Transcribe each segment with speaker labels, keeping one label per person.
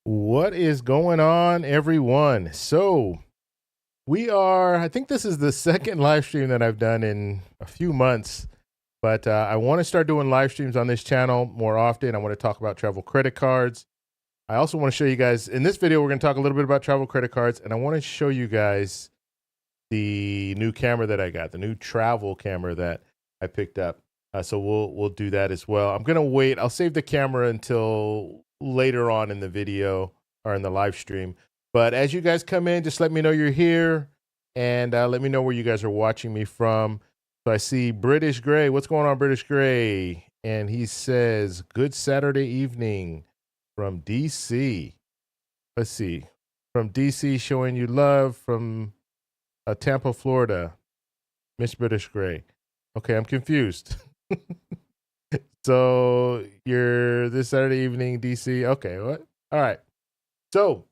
Speaker 1: What is going on, everyone? So, I think this is the second live stream that I've done in a few months, but I want to start doing live streams on this channel more often. I want to talk about travel credit cards. I also want to show you guys in this video, we're going to talk a little bit about travel credit cards, and I want to show you guys the new camera that I got, the new travel camera that I picked up. So we'll do that as well. I'm going to wait. I'll save the camera until later on in the video or in the live stream. But as you guys come in, just let me know you're here and let me know where you guys are watching me from. So I see British Gray. What's going on, British Gray? And he says, good Saturday evening from DC. Let's see. From DC, showing you love from Tampa, Florida. Miss British Gray. Okay, I'm confused. So you're this Saturday evening, DC. Okay, what? All right. So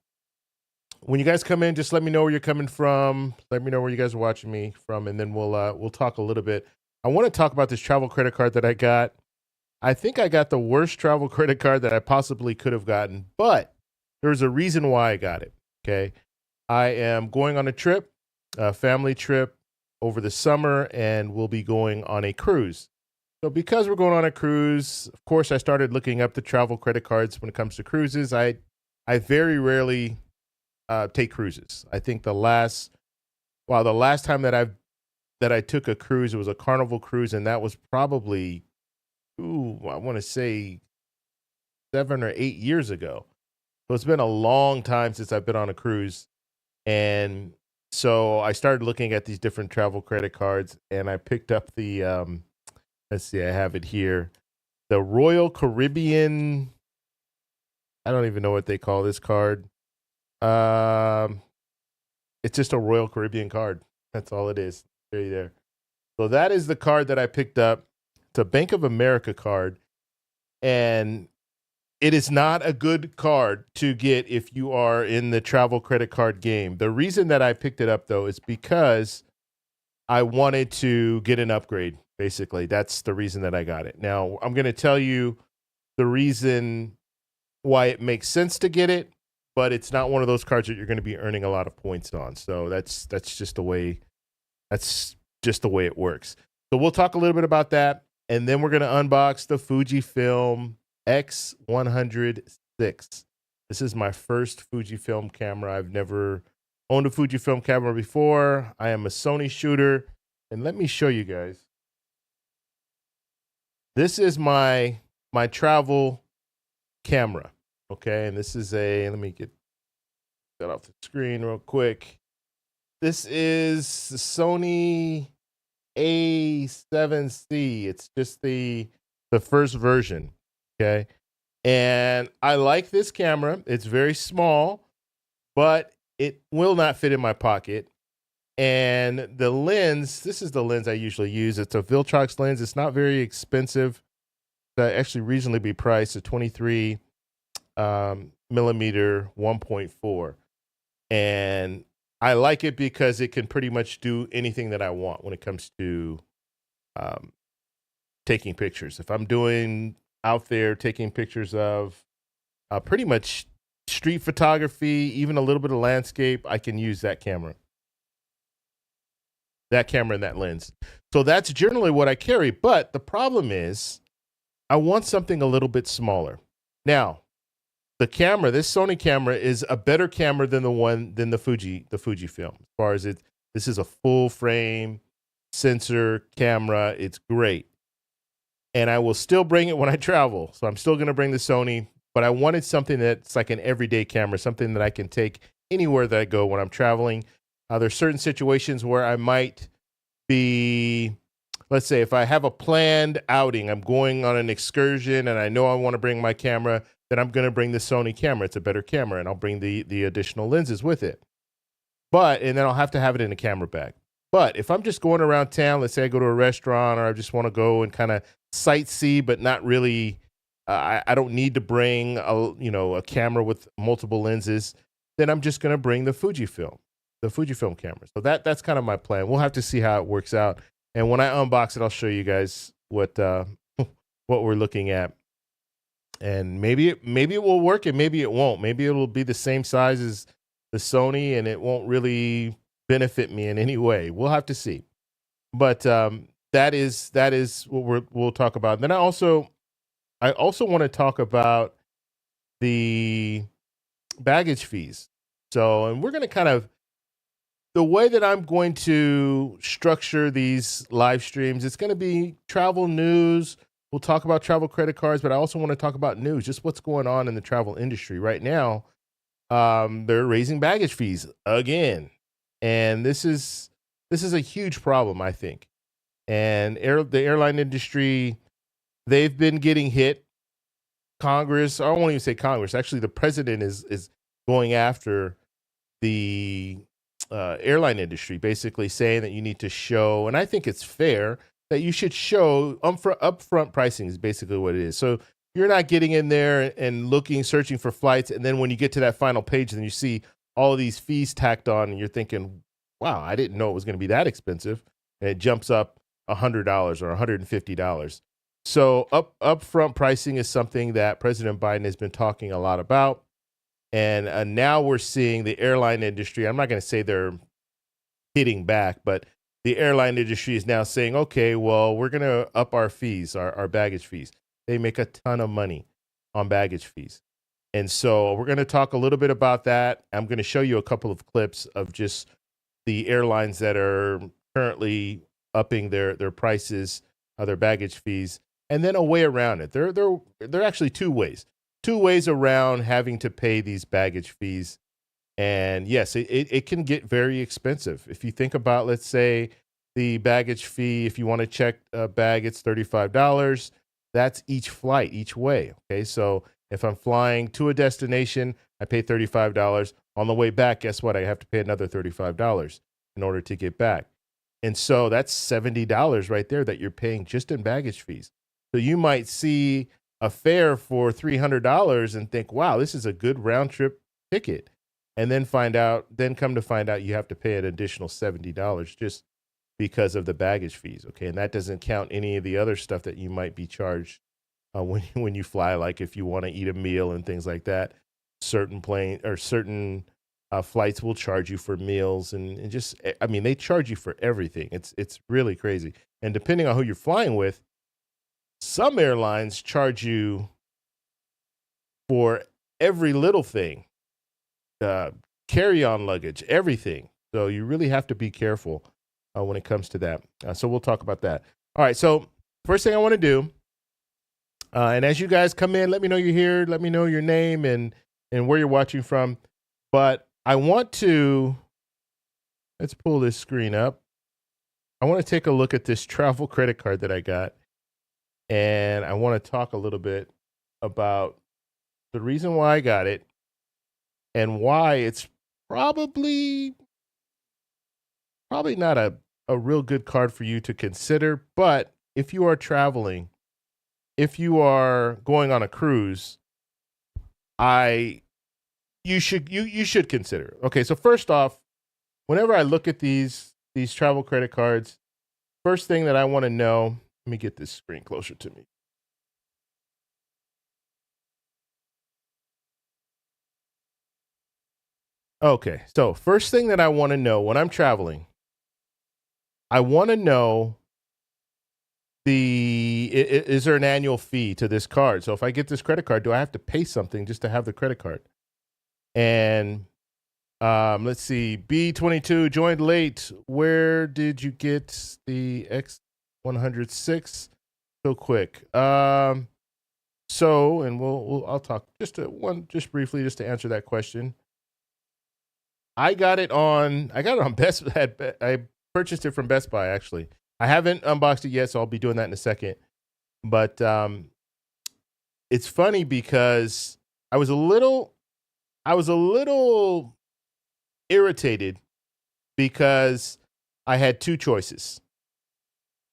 Speaker 1: when you guys come in, just let me know where you're coming from. Let me know where you guys are watching me from, and then we'll talk a little bit. I want to talk about this travel credit card that I got. I think I got the worst travel credit card that I possibly could have gotten, but there's a reason why I got it. Okay, I am going on a trip, a family trip over the summer, and we'll be going on a cruise. So because we're going on a cruise, of course, I started looking up the travel credit cards when it comes to cruises. I very rarely take cruises. I think the last time that I took a cruise, it was a Carnival cruise, and that was probably, I want to say 7 or 8 years ago. So it's been a long time since I've been on a cruise. And so I started looking at these different travel credit cards, and I picked up the, let's see, I have it here. The Royal Caribbean, I don't even know what they call this card. It's just a Royal Caribbean card. That's all it is. There. So that is the card that I picked up. It's a Bank of America card. And it is not a good card to get if you are in the travel credit card game. The reason that I picked it up, though, is because I wanted to get an upgrade. Basically, that's the reason that I got it. Now, I'm going to tell you the reason why it makes sense to get it, but it's not one of those cards that you're going to be earning a lot of points on. So that's just the way it works. So we'll talk a little bit about that, and then we're going to unbox the Fujifilm X100VI. This is my first Fujifilm camera. I've never owned a Fujifilm camera before. I am a Sony shooter, and let me show you guys. This is my travel camera, okay? And this is let me get that off the screen real quick. This is the Sony A7C. It's just the first version, okay? And I like this camera. It's very small, but it will not fit in my pocket. And the lens, this is the lens I usually use. It's a Viltrox lens. It's not very expensive. It's actually reasonably priced, a 23 millimeter 1.4. And I like it because it can pretty much do anything that I want when it comes to taking pictures. If I'm doing out there taking pictures of pretty much street photography, even a little bit of landscape, I can use that camera. That camera and that lens. So that's generally what I carry. But the problem is I want something a little bit smaller. Now, the camera, this Sony camera is a better camera than the Fujifilm. As far as this is a full frame sensor camera. It's great. And I will still bring it when I travel. So I'm still going to bring the Sony, but I wanted something that's like an everyday camera, something that I can take anywhere that I go when I'm traveling. There's certain situations where I might be, let's say if I have a planned outing, I'm going on an excursion and I know I want to bring my camera, then I'm going to bring the Sony camera. It's a better camera, and I'll bring the additional lenses with it. And then I'll have to have it in a camera bag. But if I'm just going around town, let's say I go to a restaurant or I just want to go and kind of sightsee, but not really, I don't need to bring a camera with multiple lenses, then I'm just going to bring the Fujifilm camera. So that's kind of my plan. We'll have to see how it works out. And when I unbox it, I'll show you guys what we're looking at. And maybe it will work and maybe it won't. Maybe it'll be the same size as the Sony and it won't really benefit me in any way. We'll have to see. But that is what we'll talk about. Then I also want to talk about the baggage fees. So, and we're going to kind of the way that I'm going to structure these live streams, it's going to be travel news. We'll talk about travel credit cards, but I also want to talk about news, just what's going on in the travel industry right now. They're raising baggage fees again, and this is a huge problem, I think. And the airline industry, they've been getting hit. Congress, I won't even say Congress. Actually, the president is going after the airline industry, basically saying that you need to show, and I think it's fair that you should show upfront pricing is basically what it is. So you're not getting in there and searching for flights, and then when you get to that final page, then you see all of these fees tacked on, and you're thinking, "Wow, I didn't know it was going to be that expensive," and it jumps up $100 or $150. So upfront pricing is something that President Biden has been talking a lot about. And now we're seeing the airline industry. I'm not going to say they're hitting back, but the airline industry is now saying, okay, well, we're going to up our fees, our baggage fees. They make a ton of money on baggage fees. And so we're going to talk a little bit about that. I'm going to show you a couple of clips of just the airlines that are currently upping their prices, their baggage fees, and then a way around it. There are actually two ways around having to pay these baggage fees. And yes, it can get very expensive. If you think about, let's say, the baggage fee, if you want to check a bag, it's $35. That's each flight, each way. Okay, so if I'm flying to a destination, I pay $35. On the way back, guess what? I have to pay another $35 in order to get back. And so that's $70 right there that you're paying just in baggage fees. So you might see a fare for $300 and think, wow, this is a good round trip ticket. And then come to find out you have to pay an additional $70 just because of the baggage fees. Okay. And that doesn't count any of the other stuff that you might be charged when you fly, like if you want to eat a meal and things like that. Certain flights will charge you for meals and just, I mean, they charge you for everything. It's really crazy. And depending on who you're flying with, some airlines charge you for every little thing, carry-on luggage, everything. So you really have to be careful when it comes to that. So we'll talk about that. All right. So first thing I want to do, and as you guys come in, let me know you're here. Let me know your name and where you're watching from. But I want to, let's pull this screen up. I want to take a look at this travel credit card that I got. And I want to talk a little bit about the reason why I got it and why it's probably not a real good card for you to consider. But if you are traveling, if you are going on a cruise, you should consider. Okay, so first off, whenever I look at these travel credit cards, first thing that I want to know, let me get this screen closer to me. Okay, so first thing that I want to know when I'm traveling, I want to know is there an annual fee to this card? So if I get this credit card, do I have to pay something just to have the credit card? And let's see, B22 joined late. Where did you get the X100VI so quick? So, and I'll talk just briefly to answer that question. I got it on Best. I purchased it from Best Buy. Actually, I haven't unboxed it yet, so I'll be doing that in a second. But it's funny because I was a little irritated because I had two choices.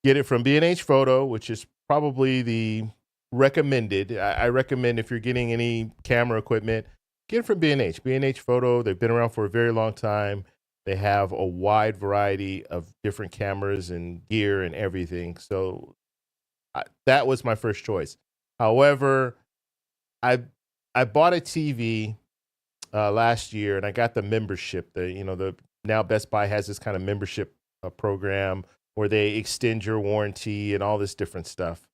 Speaker 1: Get it from B&H Photo, which is probably the recommended. I recommend if you're getting any camera equipment, get it from B&H. B&H Photo, they've been around for a very long time. They have a wide variety of different cameras and gear and everything. So that was my first choice. However, I I bought a TV last year, and I got the membership. The now Best Buy has this kind of membership program where they extend your warranty and all this different stuff.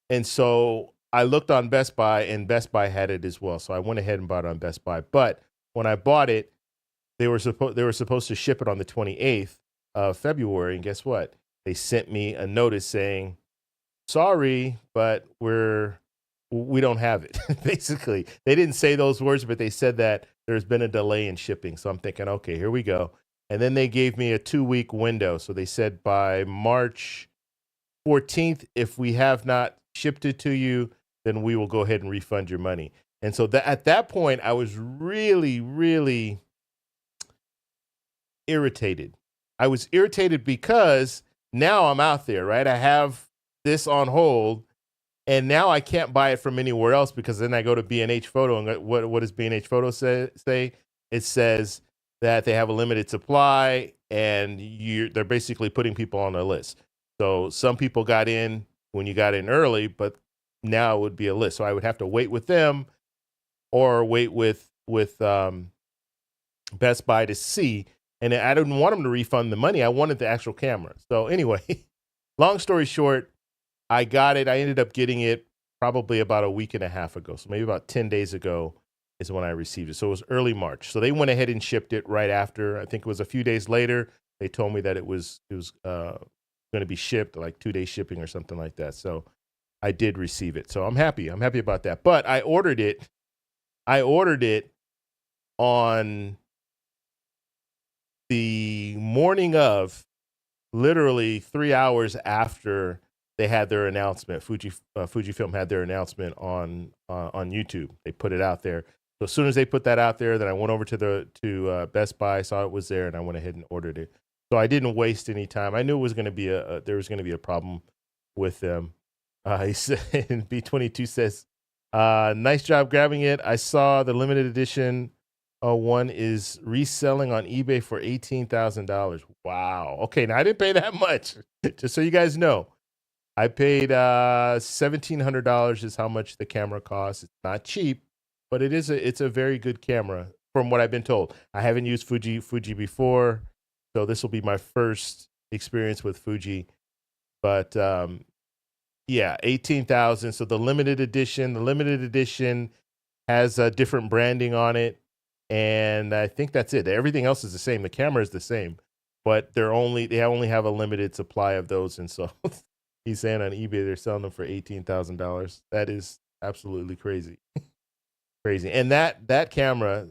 Speaker 1: And so I looked on Best Buy, and Best Buy had it as well. So I went ahead and bought it on Best Buy. But when I bought it, they were supposed to ship it on the 28th of February, and guess what? They sent me a notice saying, "Sorry, but we don't have it." Basically, they didn't say those words, but they said that there's been a delay in shipping. So I'm thinking, okay, here we go. And then they gave me a 2-week window. So they said by March 14th, if we have not shipped it to you, then we will go ahead and refund your money. And so at that point, I was really, really irritated. I was irritated because now I'm out there, right? I have this on hold, and now I can't buy it from anywhere else, because then I go to B&H Photo, and what does B&H Photo say? It says that they have a limited supply, and they're basically putting people on a list. So some people got in when you got in early, but now it would be a list. So I would have to wait with them or wait with Best Buy to see. And I didn't want them to refund the money. I wanted the actual camera. So anyway, long story short, I got it. I ended up getting it probably about a week and a half ago. So maybe about 10 days ago is when I received it. So it was early March. So they went ahead and shipped it right after. I think it was a few days later. They told me that it was going to be shipped, like 2-day shipping or something like that. So I did receive it. So I'm happy. I'm happy about that. But I ordered it on the morning of, literally 3 hours after they had their announcement. Fujifilm had their announcement on YouTube. They put it out there. So as soon as they put that out there, then I went over to Best Buy, saw it was there, and I went ahead and ordered it. So I didn't waste any time. I knew it was going to be there was going to be a problem with them. He said, B22 says, "Nice job grabbing it. I saw the limited edition one is reselling on eBay for $18,000. Wow. Okay, now I didn't pay that much. Just so you guys know, I paid $1,700 is how much the camera costs. It's not cheap, but it's a very good camera from what I've been told. I haven't used Fuji before, so this will be my first experience with Fuji. But yeah, 18,000. So the limited edition has different branding on it. And I think that's it. Everything else is the same. The camera is the same, but they only have a limited supply of those. And so he's saying on eBay they're selling them for $18,000. That is absolutely crazy, crazy. And that camera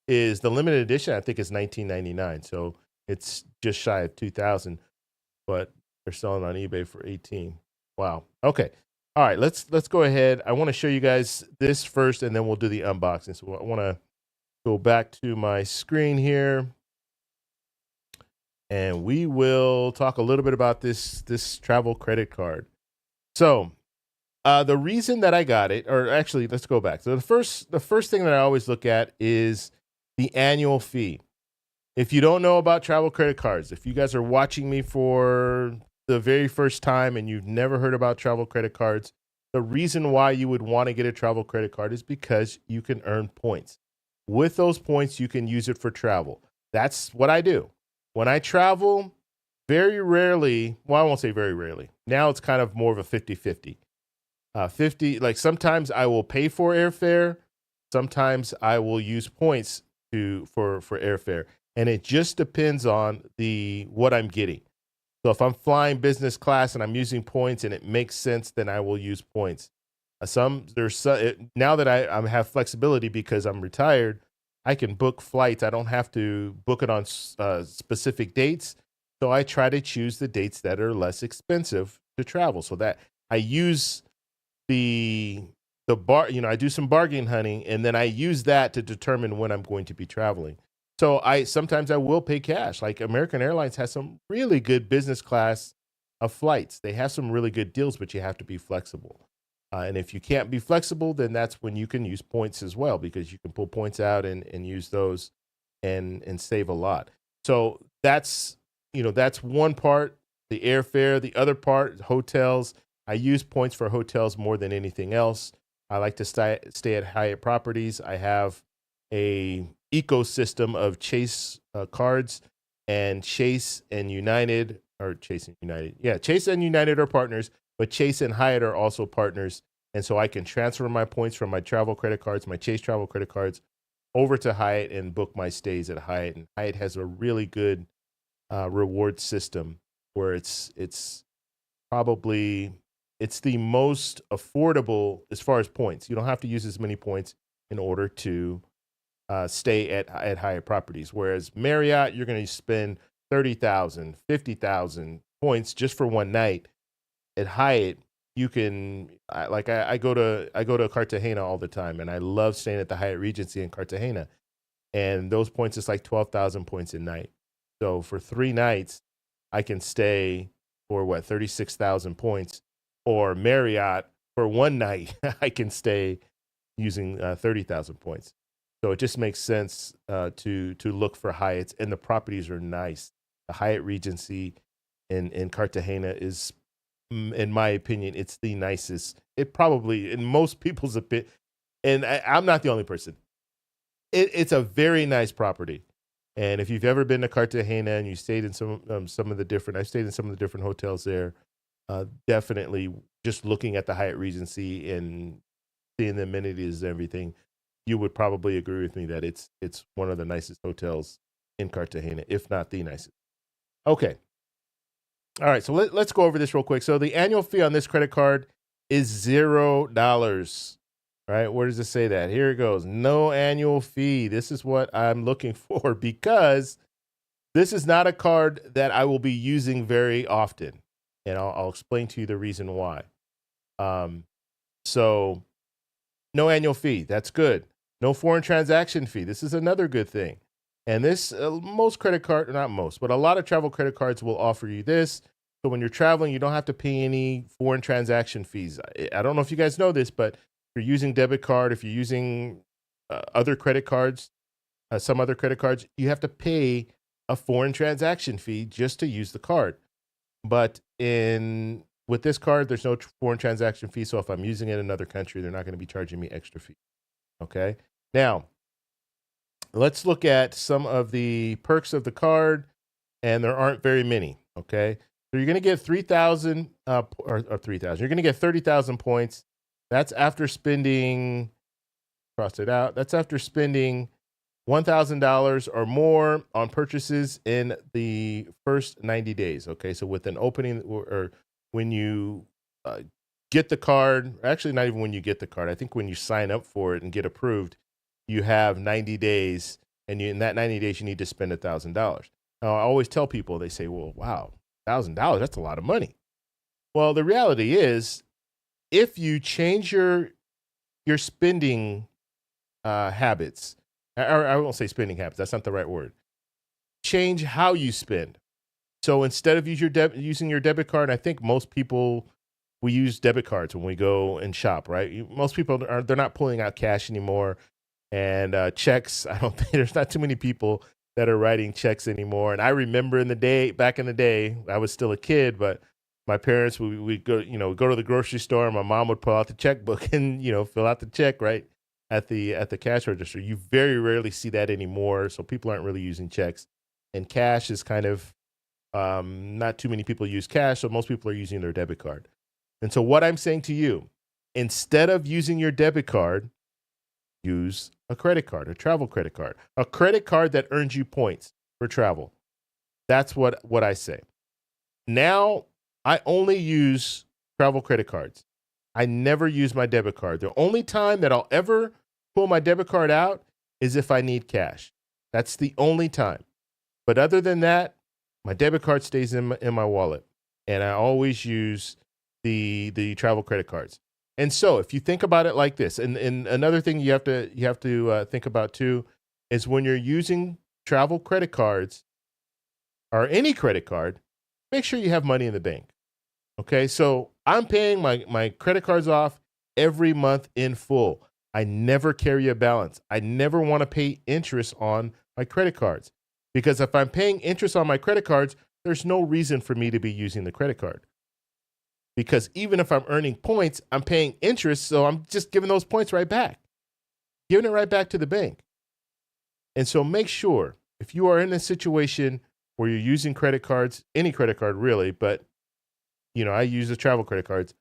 Speaker 1: is the limited edition. I think it's $19.99, so it's just shy of $2,000, but they're selling on eBay for $18,000. Wow. Okay. All right. Let's go ahead. I want to show you guys this first, and then we'll do the unboxing. So I want to go back to my screen here, and we will talk a little bit about this travel credit card. So the reason that I got it, or actually, let's go back. So the first thing that I always look at is the annual fee. If you don't know about travel credit cards, if you guys are watching me for the very first time and you've never heard about travel credit cards, the reason why you would want to get a travel credit card is because you can earn points. With those points, you can use it for travel. That's what I do. When I travel, very rarely, well, I won't say very rarely. Now it's kind of more of a 50-50. 50, like sometimes I will pay for airfare. Sometimes I will use points for airfare. And it just depends on what I'm getting. So if I'm flying business class and I'm using points and it makes sense, then I will use points. Now that I have flexibility because I'm retired, I can book flights. I don't have to book it on specific dates. So I try to choose the dates that are less expensive to travel. So that I use the I do some bargain hunting, and then I use that to determine when I'm going to be traveling. So sometimes I will pay cash. Like American Airlines has some really good business class of flights. They have some really good deals, but you have to be flexible. And if you can't be flexible, then that's when you can use points as well, because you can pull points out and use those and save a lot. So that's one part, the airfare. The other part, hotels. I use points for hotels more than anything else. I like to stay at Hyatt properties. I have a ecosystem of Chase cards, and Chase and United, or Chase and United. Yeah, Chase and United are partners, but Chase and Hyatt are also partners. And so I can transfer my points from my travel credit cards, my Chase travel credit cards, over to Hyatt and book my stays at Hyatt. And Hyatt has a really good reward system where it's probably it's the most affordable as far as points. You don't have to use as many points in order to stay at Hyatt properties. Whereas Marriott, you're going to spend 30,000, 50,000 points just for one night. At Hyatt, you can I go to Cartagena all the time, and I love staying at the Hyatt Regency in Cartagena. And those points, it's like 12,000 points a night. So for 3 nights, I can stay for 36,000 points. Or Marriott, for one night, I can stay using 30,000 points. So it just makes sense to look for Hyatts, and the properties are nice. The Hyatt Regency in Cartagena is, in my opinion, it's the nicest. It probably, in most people's opinion, and I'm not the only person, it's a very nice property. And if you've ever been to Cartagena and you stayed in some of the different, I've stayed in some of the different hotels there, definitely just looking at the Hyatt Regency and seeing the amenities and everything, you would probably agree with me that it's one of the nicest hotels in Cartagena, if not the nicest. Okay. All right, so let's go over this real quick. So the annual fee on this credit card is $0. All right, where does it say that? Here it goes. No annual fee. This is what I'm looking for, because this is not a card that I will be using very often. And I'll explain to you the reason why. So no annual fee. That's good. No foreign transaction fee. This is another good thing. And this, most credit card, not most, but a lot of travel credit cards will offer you this. So when you're traveling, you don't have to pay any foreign transaction fees. I don't know if you guys know this, but if you're using debit card, if you're using other credit cards, some other credit cards, you have to pay a foreign transaction fee just to use the card. But with this card, there's no foreign transaction fee. So if I'm using it in another country, they're not going to be charging me extra fee. Okay. Now, let's look at some of the perks of the card, and there aren't very many. Okay. So you're going to get 3,000 or 3,000. You're going to get 30,000 points. That's after spending, cross it out. That's after spending $1,000 or more on purchases in the first 90 days. Okay. So with an opening, or when you get the card, actually not even when you get the card, I think when you sign up for it and get approved, you have 90 days, and in that 90 days, you need to spend $1,000. Now, I always tell people, they say, well, wow, $1,000, that's a lot of money. Well, the reality is, if you change your spending habits, or I won't say spending habits, that's not the right word. Change how you spend. So instead of using your debit card, I think most people, we use debit cards when we go and shop, right? Most people they're not pulling out cash anymore. And checks, I don't think there's not too many people that are writing checks anymore. And I remember back in the day, I was still a kid, but my parents, we go to the grocery store, and my mom would pull out the checkbook and, fill out the check right at the cash register. You very rarely see that anymore. So people aren't really using checks, and cash is kind of, not too many people use cash. So most people are using their debit card. And so what I'm saying to you, instead of using your debit card, use a credit card, a travel credit card, a credit card that earns you points for travel. That's what I say. Now, I only use travel credit cards. I never use my debit card. The only time that I'll ever pull my debit card out is if I need cash. That's the only time. But other than that, my debit card stays in my wallet, and I always use the travel credit cards. And so if you think about it like this, and another thing you have to think about too, is when you're using travel credit cards or any credit card, make sure you have money in the bank. Okay, so I'm paying my credit cards off every month in full. I never carry a balance. I never want to pay interest on my credit cards, because if I'm paying interest on my credit cards, there's no reason for me to be using the credit card. because even if I'm earning points, I'm paying interest. So I'm just giving those points right back, giving it right back to the bank. And so make sure if you are in a situation where you're using credit cards, any credit card really, but I use the travel credit cards,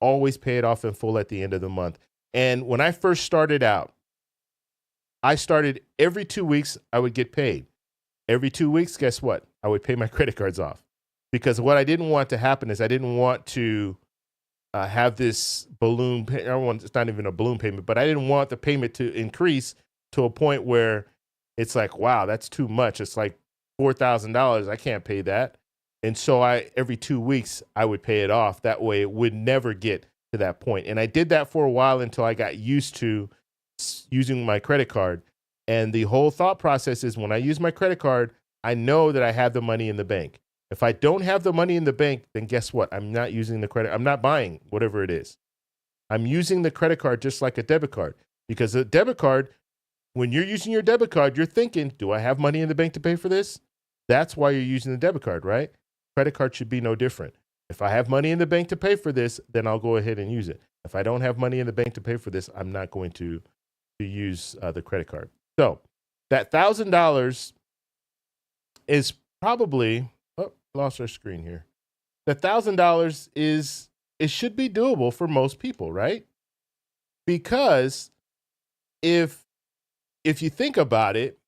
Speaker 1: always pay it off in full at the end of the month. And when I first started out, I started every 2 weeks, I would get paid. Every 2 weeks, guess what? I would pay my credit cards off. Because what I didn't want to happen is I didn't want to have this balloon payment. It's not even a balloon payment, but I didn't want the payment to increase to a point where it's like, wow, that's too much. It's like $4,000. I can't pay that. And so every 2 weeks, I would pay it off. That way it would never get to that point. And I did that for a while until I got used to using my credit card. And the whole thought process is when I use my credit card, I know that I have the money in the bank. If I don't have the money in the bank, then guess what? I'm not using the credit. I'm not buying whatever it is. I'm using the credit card just like a debit card, because a debit card, when you're using your debit card, you're thinking, do I have money in the bank to pay for this? That's why you're using the debit card, right? Credit card should be no different. If I have money in the bank to pay for this, then I'll go ahead and use it. If I don't have money in the bank to pay for this, I'm not going to use the credit card. So that $1,000 is probably, lost our screen here. The $1,000 it should be doable for most people, right? Because if you think about it,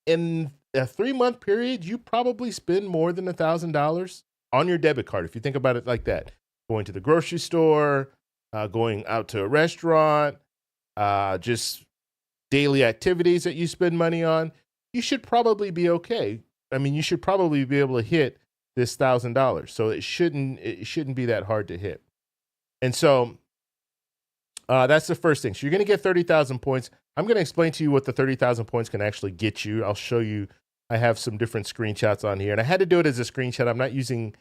Speaker 1: in a 3-month period, you probably spend more than $1,000 on your debit card. If you think about it like that, going to the grocery store, going out to a restaurant, just daily activities that you spend money on, you should probably be okay. I mean, you should probably be able to hit this $1,000. So it shouldn't be that hard to hit. And so that's the first thing. So you're going to get 30,000 points. I'm going to explain to you what the 30,000 points can actually get you. I'll show you. I have some different screenshots on here, and I had to do it as a screenshot. I'm not using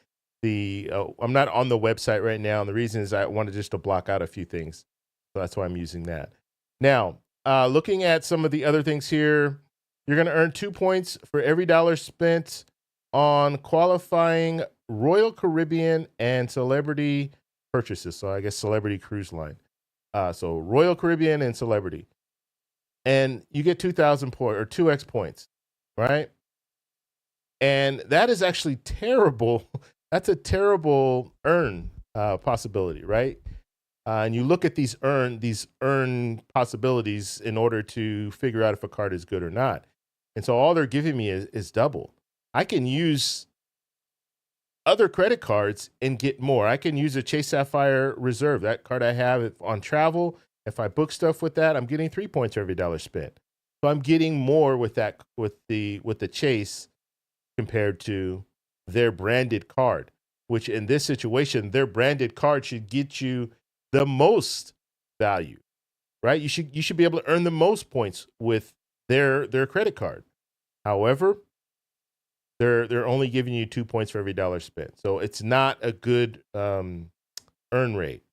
Speaker 1: I'm not on the website right now. And the reason is I wanted just to block out a few things. So that's why I'm using that. Now, looking at some of the other things here, you're going to earn 2 points for every dollar spent on qualifying Royal Caribbean and Celebrity purchases. So I guess Celebrity Cruise Line. So Royal Caribbean and Celebrity. And you get 2,000 points or 2x points, right? And that is actually terrible. That's a terrible earn possibility, right? And you look at these earn possibilities in order to figure out if a card is good or not. And so all they're giving me is double. I can use other credit cards and get more. I can use a Chase Sapphire Reserve, that card I have on travel. If I book stuff with that, I'm getting 3 points for every dollar spent. So I'm getting more with that, with the Chase compared to their branded card, which in this situation, their branded card should get you the most value, right? You should be able to earn the most points with their credit card. However, they're only giving you 2 points for every dollar spent. So it's not a good earn rate.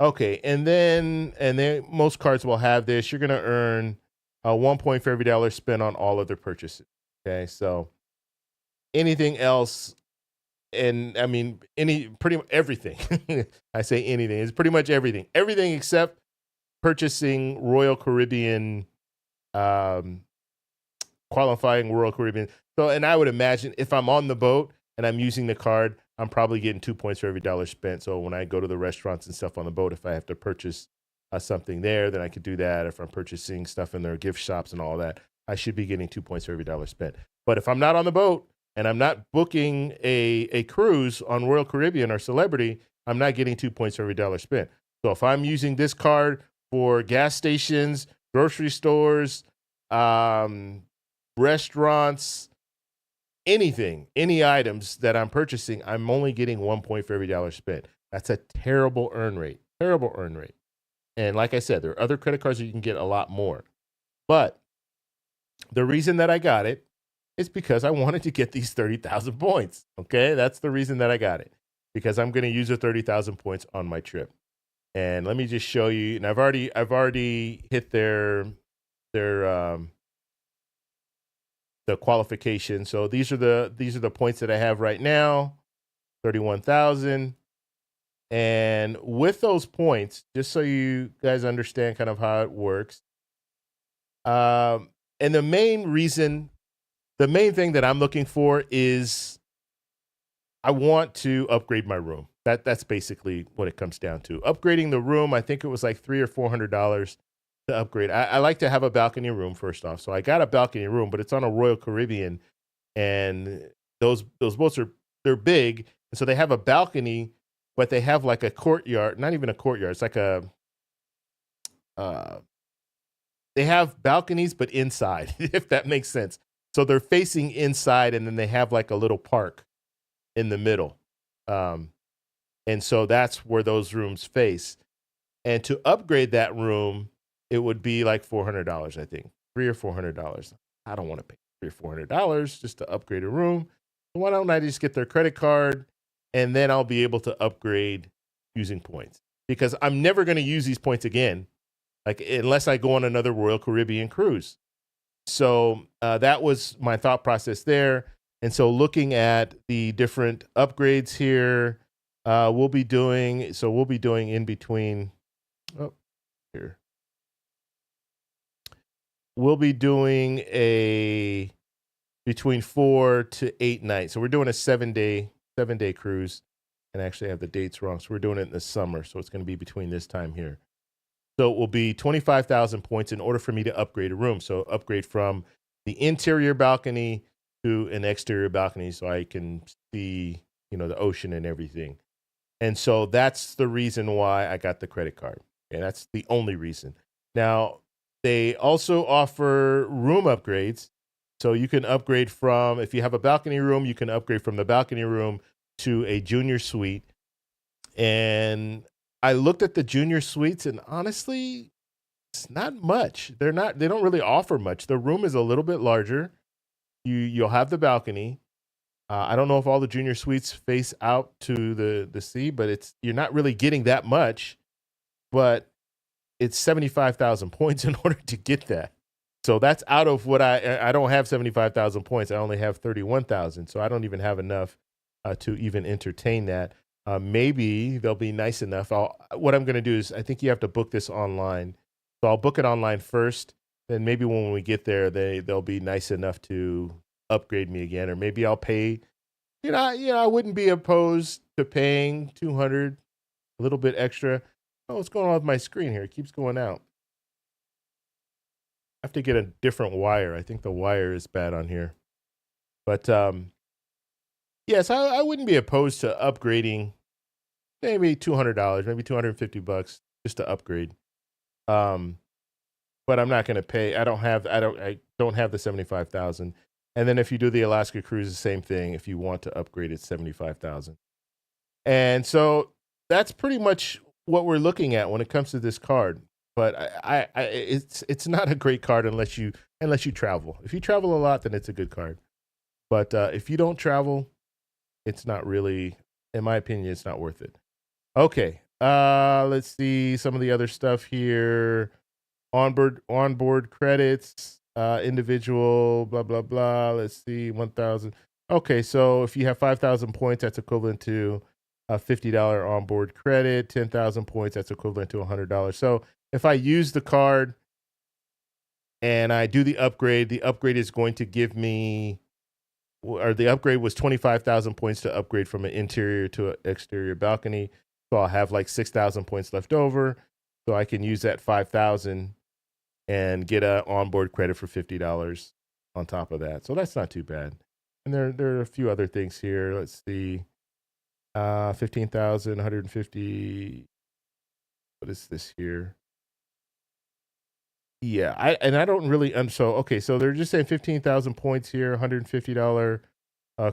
Speaker 1: Okay, and then most cards will have this. You're going to earn 1 point for every dollar spent on all other purchases. Okay, so anything else, and I mean pretty much everything. I say anything. It's pretty much everything. Everything except purchasing Royal Caribbean, qualifying Royal Caribbean. So, and I would imagine if I'm on the boat and I'm using the card, I'm probably getting 2 points for every dollar spent. So when I go to the restaurants and stuff on the boat, if I have to purchase something there, then I could do that. If I'm purchasing stuff in their gift shops and all that, I should be getting 2 points for every dollar spent. But if I'm not on the boat and I'm not booking a cruise on Royal Caribbean or Celebrity, I'm not getting 2 points for every dollar spent. So if I'm using this card for gas stations, grocery stores, restaurants, anything, any items that I'm purchasing, I'm only getting 1 point for every dollar spent. That's a terrible earn rate. Terrible earn rate. And like I said, there are other credit cards that you can get a lot more. But the reason that I got it is because I wanted to get these 30,000 points. Okay, that's the reason that I got it, because I'm going to use the 30,000 points on my trip. And let me just show you. And I've already hit their the qualification. So these are the points that I have right now. 31,000. And with those points, just so you guys understand kind of how it works, and the main thing that I'm looking for is I want to upgrade my room. That's basically what it comes down to. Upgrading the room, I think it was like $300 or $400 to upgrade. I like to have a balcony room first off, so I got a balcony room, but it's on a Royal Caribbean, and those boats they're big, and so they have a balcony, but they have like a courtyard. Not even a courtyard. It's like a they have balconies, but inside, if that makes sense. So they're facing inside, and then they have like a little park in the middle. And so that's where those rooms face. And to upgrade that room, it would be like $400, I think, $300 or $400. I don't want to pay $300 or $400 just to upgrade a room. So why don't I just get their credit card, and then I'll be able to upgrade using points, because I'm never going to use these points again, like unless I go on another Royal Caribbean cruise. So that was my thought process there. And so looking at the different upgrades here, we'll be doing in between. Oh, here. We'll be doing a between 4 to 8 nights. So we're doing a 7-day cruise, and actually I have the dates wrong. So we're doing it in the summer. So it's going to be between this time here. So it will be 25,000 points in order for me to upgrade a room. So upgrade from the interior balcony to an exterior balcony, so I can see, the ocean and everything. And so that's the reason why I got the credit card. And that's the only reason. Now, they also offer room upgrades. So you can upgrade from, if you have a balcony room, you can upgrade from the balcony room to a junior suite. And I looked at the junior suites, and honestly, it's not much. They don't really offer much. The room is a little bit larger. You'll have the balcony. I don't know if all the junior suites face out to the sea, but you're not really getting that much. But it's 75,000 points in order to get that. So that's out of what I don't have 75,000 points. I only have 31,000. So I don't even have enough to even entertain that. Maybe they'll be nice enough. What I'm going to do is, I think you have to book this online. So I'll book it online first. Then maybe when we get there, they'll be nice enough to upgrade me again. Or maybe I'll pay, I wouldn't be opposed to paying $200, a little bit extra. Oh, what's going on with my screen here? It keeps going out. I have to get a different wire. I think the wire is bad on here. But yes, I wouldn't be opposed to upgrading maybe $200, maybe $250 just to upgrade. But I'm not going to pay. I don't have the 75,000. And then if you do the Alaska cruise, the same thing. If you want to upgrade, it's 75,000. And so that's pretty much what we're looking at when it comes to this card. But it's not a great card unless you travel. If you travel a lot, then it's a good card. But if you don't travel, it's not really, in my opinion, it's not worth it. Okay, let's see some of the other stuff here. Onboard credits, individual, blah, blah, blah. Let's see, 1,000. Okay, so if you have 5,000 points, that's equivalent to a $50 onboard credit. 10,000 points, that's equivalent to $100. So if I use the card and I do the upgrade is going to give me, or the upgrade was 25,000 points to upgrade from an interior to an exterior balcony. So I'll have like 6,000 points left over. So I can use that 5,000 and get an onboard credit for $50 on top of that. So that's not too bad. And there are a few other things here. Let's see. 15,000, 150. What is this here? Yeah, I don't really so they're just saying 15,000 points here, $150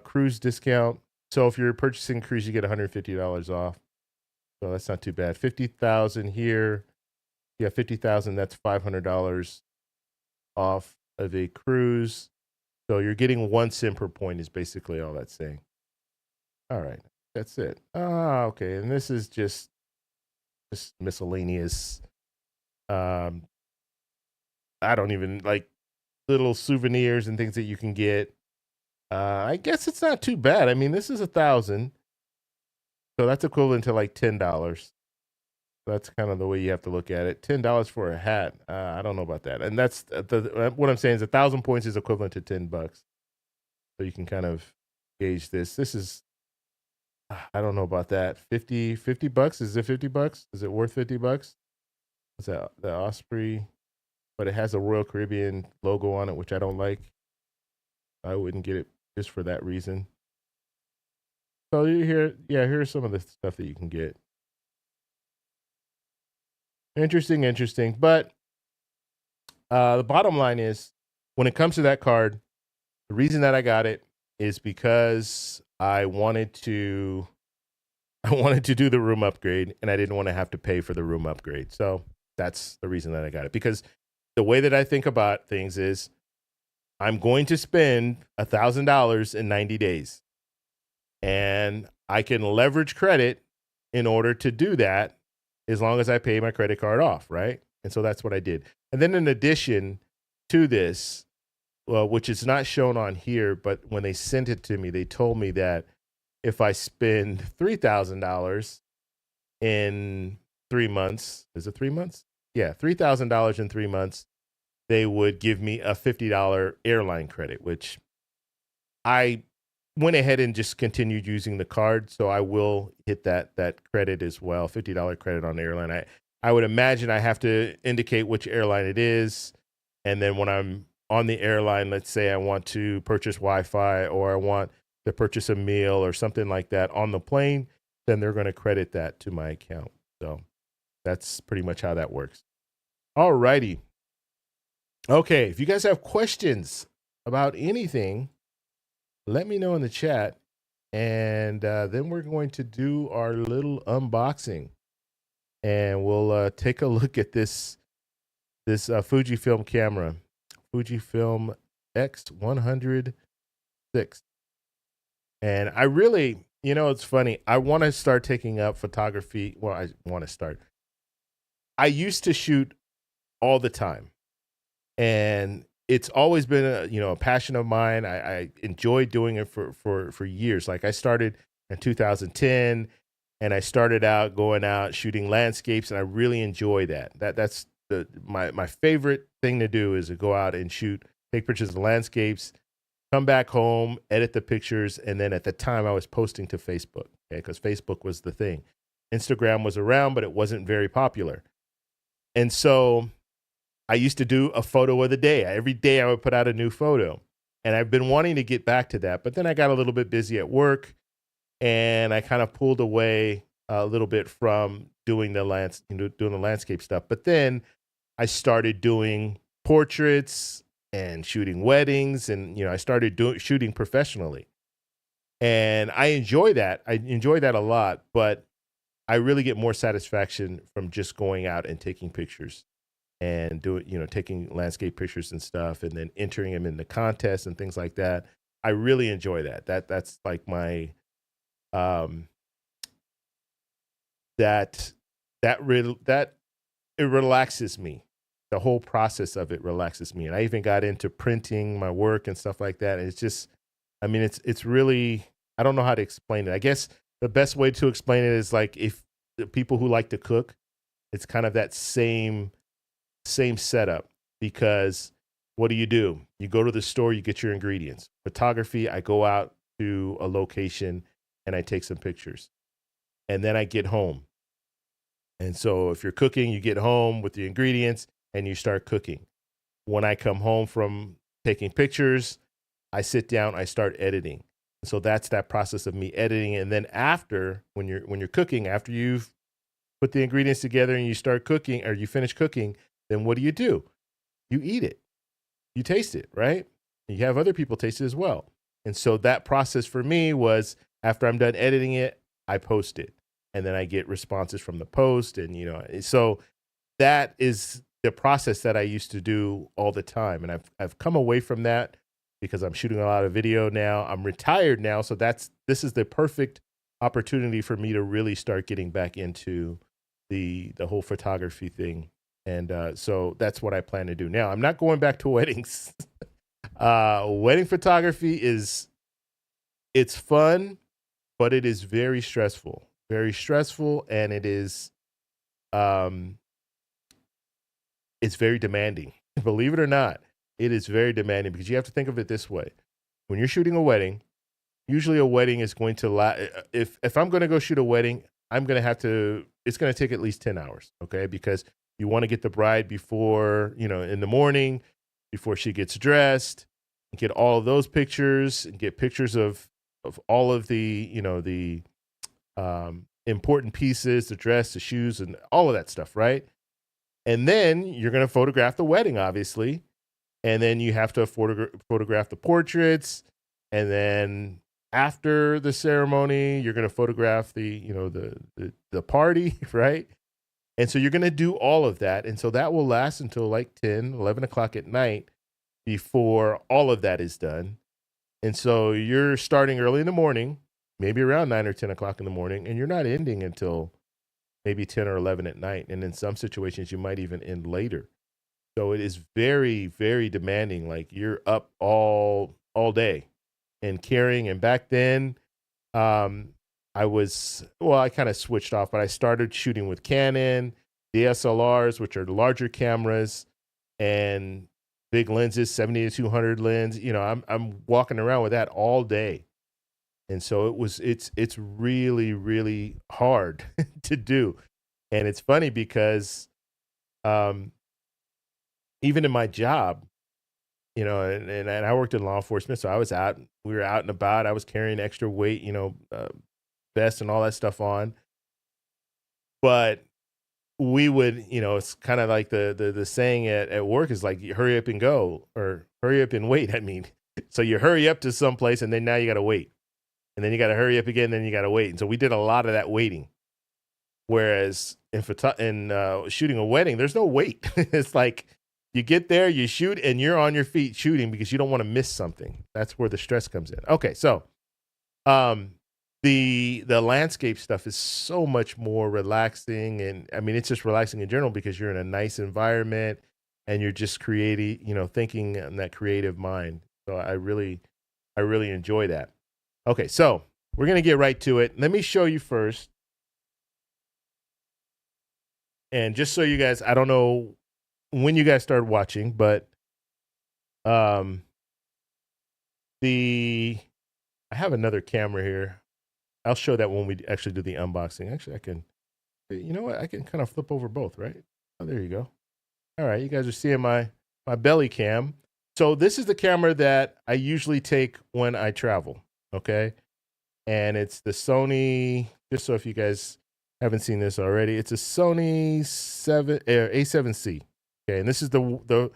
Speaker 1: cruise discount. So if you're purchasing a cruise, you get $150 off. So that's not too bad. 50,000 here. Yeah, 50,000, that's $500 off of a cruise. So you're getting 1 cent per point is basically all that's saying. All right, that's it. Okay, and this is just miscellaneous. I don't even like little souvenirs and things that you can get. I guess it's not too bad. I mean, this is 1,000. So that's equivalent to like $10. That's kind of the way you have to look at it. $10 for a hat. I don't know about that. And that's what I'm saying is 1,000 points is equivalent to $10. So you can kind of gauge this. This is, I don't know about that. 50 bucks. Is it 50 bucks? Is it worth 50 bucks? Is that the Osprey? But it has a Royal Caribbean logo on it, which I don't like. I wouldn't get it just for that reason. So here's some of the stuff that you can get. Interesting. But the bottom line is, when it comes to that card, the reason that I got it is because I wanted to do the room upgrade, and I didn't want to have to pay for the room upgrade. So that's the reason that I got it. Because the way that I think about things is, I'm going to spend $1,000 in 90 days. And I can leverage credit in order to do that, as long as I pay my credit card off, right? And so that's what I did. And then in addition to this, well, which is not shown on here, but when they sent it to me, they told me that if I spend $3,000 in 3 months, is it 3 months? Yeah, $3,000 in 3 months, they would give me a $50 airline credit, which I went ahead and just continued using the card. So I will hit that credit as well, $50 credit on the airline. I would imagine I have to indicate which airline it is. And then when I'm on the airline, let's say I want to purchase Wi-Fi, or I want to purchase a meal or something like that on the plane, then they're going to credit that to my account. So that's pretty much how that works. All righty. Okay, if you guys have questions about anything, let me know in the chat, and then we're going to do our little unboxing, and we'll take a look at this Fujifilm camera, Fujifilm X100VI. And I really, it's funny. I want to start taking up photography. Well, I want to start. I used to shoot all the time, and it's always been a passion of mine. I enjoyed doing it for years. Like, I started in 2010, and I started out going out shooting landscapes, and I really enjoy that. That's my favorite thing to do, is to go out and take pictures of landscapes, come back home, edit the pictures, and then at the time I was posting to Facebook, okay, because Facebook was the thing. Instagram was around, but it wasn't very popular. And so I used to do a photo of the day. Every day I would put out a new photo. And I've been wanting to get back to that. But then I got a little bit busy at work, and I kind of pulled away a little bit from doing the landscape stuff. But then I started doing portraits and shooting weddings, and I started shooting professionally. And I enjoy that. I enjoy that a lot, but I really get more satisfaction from just going out and taking pictures and taking landscape pictures and stuff, and then entering them in the contests and things like that. I really enjoy that. That's like my it relaxes me. The whole process of it relaxes me. And I even got into printing my work and stuff like that. And it's just, it's really, I don't know how to explain it. I guess the best way to explain it is like, if the people who like to cook, it's kind of that same setup, because what do? You go to the store, you get your ingredients. Photography, I go out to a location and I take some pictures, and then I get home. And so if you're cooking, you get home with the ingredients and you start cooking. When I come home from taking pictures, I sit down, I start editing. So that's that process of me editing. And then after, when you're cooking, after you've put the ingredients together and you start cooking, or you finish cooking, then what do? You eat it. You taste it, right? You have other people taste it as well. And so that process for me was, after I'm done editing it, I post it. And then I get responses from the post. And, so that is the process that I used to do all the time. And I've come away from that because I'm shooting a lot of video now. I'm retired now. So this is the perfect opportunity for me to really start getting back into the whole photography thing. And so that's what I plan to do. Now, I'm not going back to weddings. Wedding photography it's fun, but it is very stressful. very stressful, and um, it's very demanding. Believe it or not, it is very demanding because you have to think of it this way. When you're shooting a wedding, usually a wedding is going to if I'm going to go shoot a wedding, it's going to take at least 10 hours, okay? Because you want to get the bride before, in the morning, before she gets dressed, get all of those pictures and get pictures of all of the important pieces, the dress, the shoes, and all of that stuff, right? And then you're going to photograph the wedding, obviously. And then you have to photograph the portraits. And then after the ceremony, you're going to photograph the party, right? And so you're going to do all of that. And so that will last until like 10, 11 o'clock at night before all of that is done. And so you're starting early in the morning, maybe around 9 or 10 o'clock in the morning, and you're not ending until maybe 10 or 11 at night. And in some situations, you might even end later. So it is very, very demanding. Like you're up all day and carrying. And back then, I kind of switched off, but I started shooting with Canon, DSLRs, which are larger cameras, and big lenses, 70 to 200 lens. I'm walking around with that all day. And so it's really, really hard to do. And it's funny because even in my job, and I worked in law enforcement, so we were out and about. I was carrying extra weight, vest and all that stuff on. But we would, it's kind of like the saying at work is like, hurry up and go, or hurry up and wait. I mean, so you hurry up to some place and then now you got to wait. And then you got to hurry up again, then you got to wait. And so we did a lot of that waiting. Whereas in shooting a wedding, there's no wait. It's like you get there, you shoot, and you're on your feet shooting because you don't want to miss something. That's where the stress comes in. Okay, so the landscape stuff is so much more relaxing, and I mean it's just relaxing in general because you're in a nice environment and you're just creating, thinking in that creative mind. So I really enjoy that. Okay, so we're gonna get right to it. Let me show you first. And just so you guys, I don't know when you guys started watching, but I have another camera here. I'll show that when we actually do the unboxing. Actually, I can kind of flip over both, right? Oh, there you go. All right, you guys are seeing my belly cam. So this is the camera that I usually take when I travel, okay? And it's the Sony, just so if you guys haven't seen this already, it's a Sony A7C. Okay, and this is the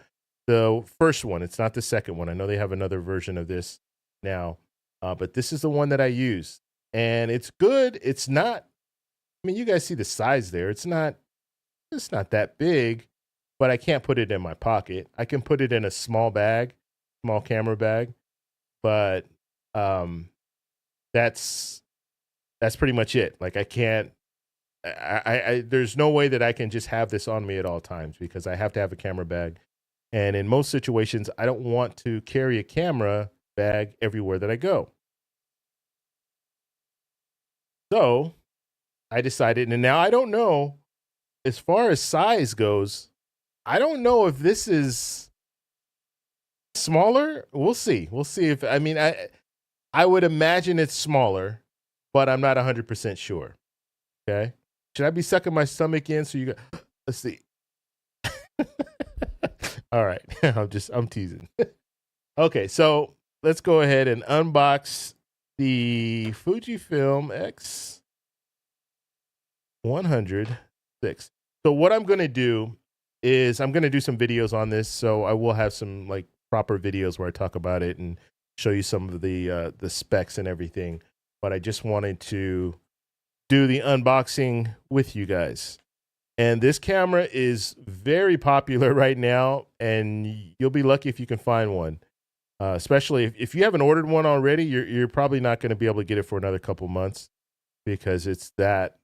Speaker 1: first one. It's not the second one. I know they have another version of this now, but this is the one that I use, and it's good. It's not. I mean, you guys see the size there. It's not that big, but I can't put it in my pocket. I can put it in a small camera bag, but that's pretty much it. Like I can't. There's no way that I can just have this on me at all times because I have to have a camera bag. And in most situations, I don't want to carry a camera bag everywhere that I go. So I decided, and now I don't know, as far as size goes, I don't know if this is smaller. We'll see. If, I would imagine it's smaller, but I'm not 100% sure. Okay. Should I be sucking my stomach in? So you go, let's see. All right. I'm teasing. Okay. So let's go ahead and unbox the FUJIFILM X100VI. So what I'm going to do is I'm going to do some videos on this. So I will have some like proper videos where I talk about it and show you some of the specs and everything. But I just wanted to do the unboxing with you guys. And this camera is very popular right now, and you'll be lucky if you can find one. Especially if you haven't ordered one already, you're probably not going to be able to get it for another couple months because it's that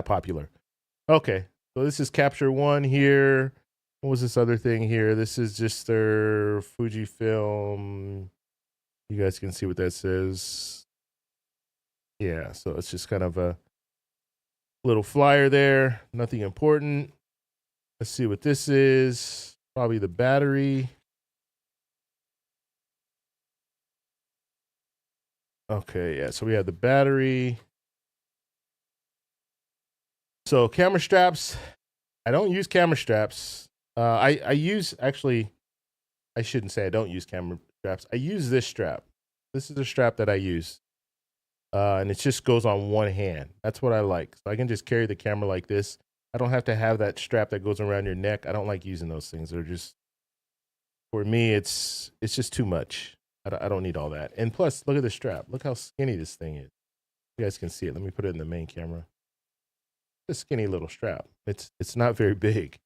Speaker 1: popular. Okay, so this is Capture One here. What was this other thing here? This is just their Fujifilm. You guys can see what that says. Yeah, so it's just kind of a little flyer there. Nothing important. Let's see what this is. Probably the battery. Okay, yeah, so we have the battery. So camera straps. I don't use camera straps. I use, actually, I shouldn't say I don't use camera straps. I use this strap. This is the strap that I use. And it just goes on one hand. That's what I like. So I can just carry the camera like this. I don't have to have that strap that goes around your neck. I don't like using those things. They're just, for me, it's just too much. I don't need all that. And plus, look at the strap. Look how skinny this thing is. You guys can see it. Let me put it in the main camera. It's a skinny little strap. It's not very big.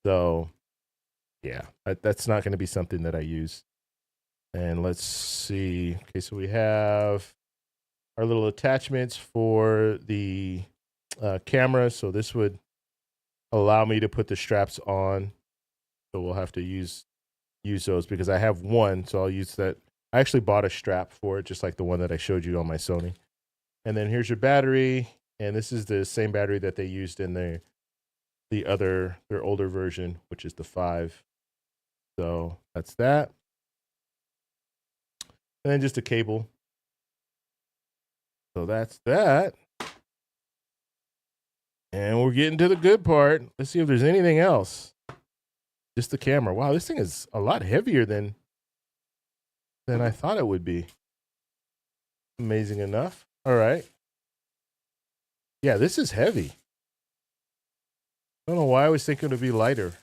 Speaker 1: So yeah, that's not going to be something that I use. And let's see. Okay, so we have our little attachments for the camera. So this would allow me to put the straps on. So we'll have to use those because I have one. So I'll use that. I actually bought a strap for it, just like the one that I showed you on my Sony. And then here's your battery. And this is the same battery that they used in their older version, which is the 5. So that's that. And then just a cable. So that's that. And we're getting to the good part. Let's see if there's anything else. Just the camera. Wow, this thing is a lot heavier than I thought it would be. Amazing enough. All right. Yeah, this is heavy. I don't know why I was thinking it would be lighter.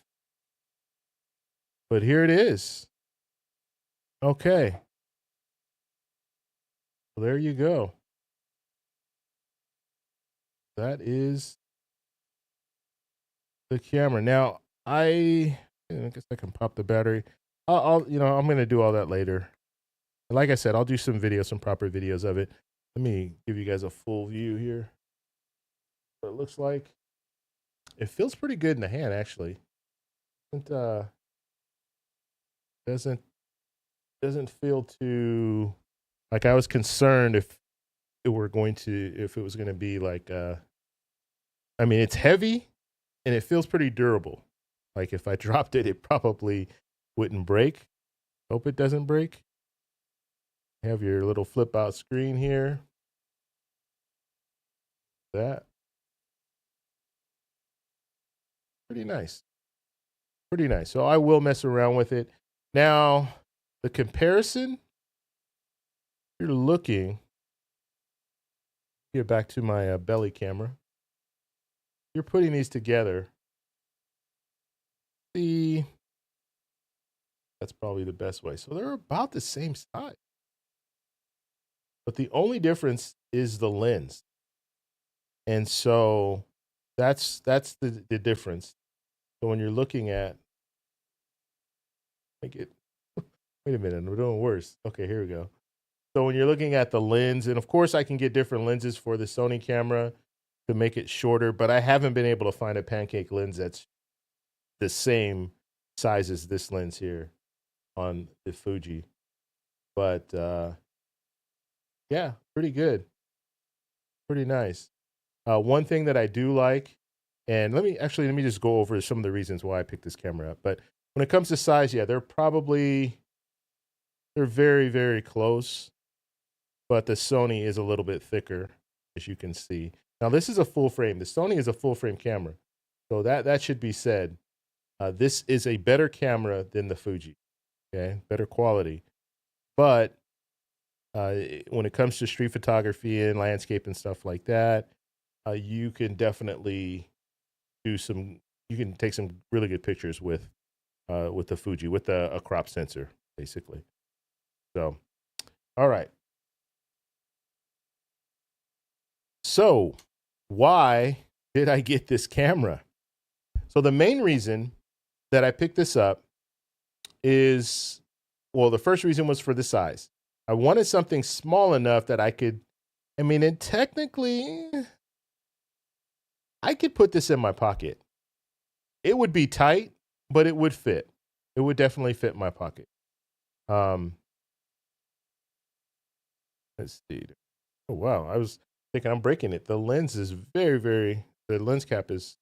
Speaker 1: But here it is. Okay. Well, there you go. That is the camera. Now, I guess I can pop the battery. I'm going to do all that later. Like I said, I'll do some proper videos of it. Let me give you guys a full view here. What it looks like. It feels pretty good in the hand, actually. Doesn't feel too, like I was concerned if it was going to be like, I mean, it's heavy and it feels pretty durable. Like if I dropped it, it probably wouldn't break. Hope it doesn't break. You have your little flip out screen here. That. Pretty nice. Pretty nice. So I will mess around with it. Now, the comparison, you're looking, get back to my belly camera. You're putting these together. See, that's probably the best way. So they're about the same size. But the only difference is the lens. And so that's the difference. So when you're looking at, wait a minute, we're doing worse. Okay, here we go. So when you're looking at the lens, and of course I can get different lenses for the Sony camera to make it shorter, but I haven't been able to find a pancake lens that's the same size as this lens here on the Fuji. But yeah, pretty good. Pretty nice. One thing that I do like, and let me just go over some of the reasons why I picked this camera up. But when it comes to size, yeah, they're very, very close. But the Sony is a little bit thicker, as you can see. Now, this is a full frame. The Sony is a full frame camera. So that should be said. This is a better camera than the Fuji. Okay, better quality. But when it comes to street photography and landscape and stuff like that, you can definitely you can take some really good pictures with the Fuji, with a crop sensor, basically. So, all right. So, why did I get this camera? So the main reason that I picked this up is, well, the first reason was for the size. I wanted something small enough that I could, and technically, I could put this in my pocket. It would be tight, but it would fit. It would definitely fit my pocket. Let's see. Oh, wow. thinking I'm breaking it. The lens is the lens cap is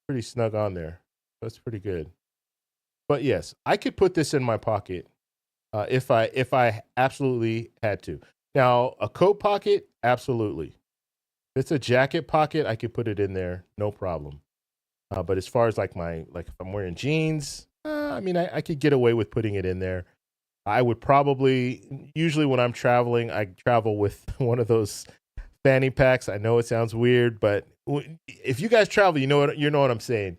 Speaker 1: pretty snug on there. That's pretty good. But yes, I could put this in my pocket if I absolutely had to. Now, a coat pocket, absolutely. If it's a jacket pocket, I could put it in there, no problem. But as far as like if I'm wearing jeans, I mean, I could get away with putting it in there. I would probably, usually when I'm traveling, I travel with one of those fanny packs. I know it sounds weird, but if you guys travel, you know what I'm saying.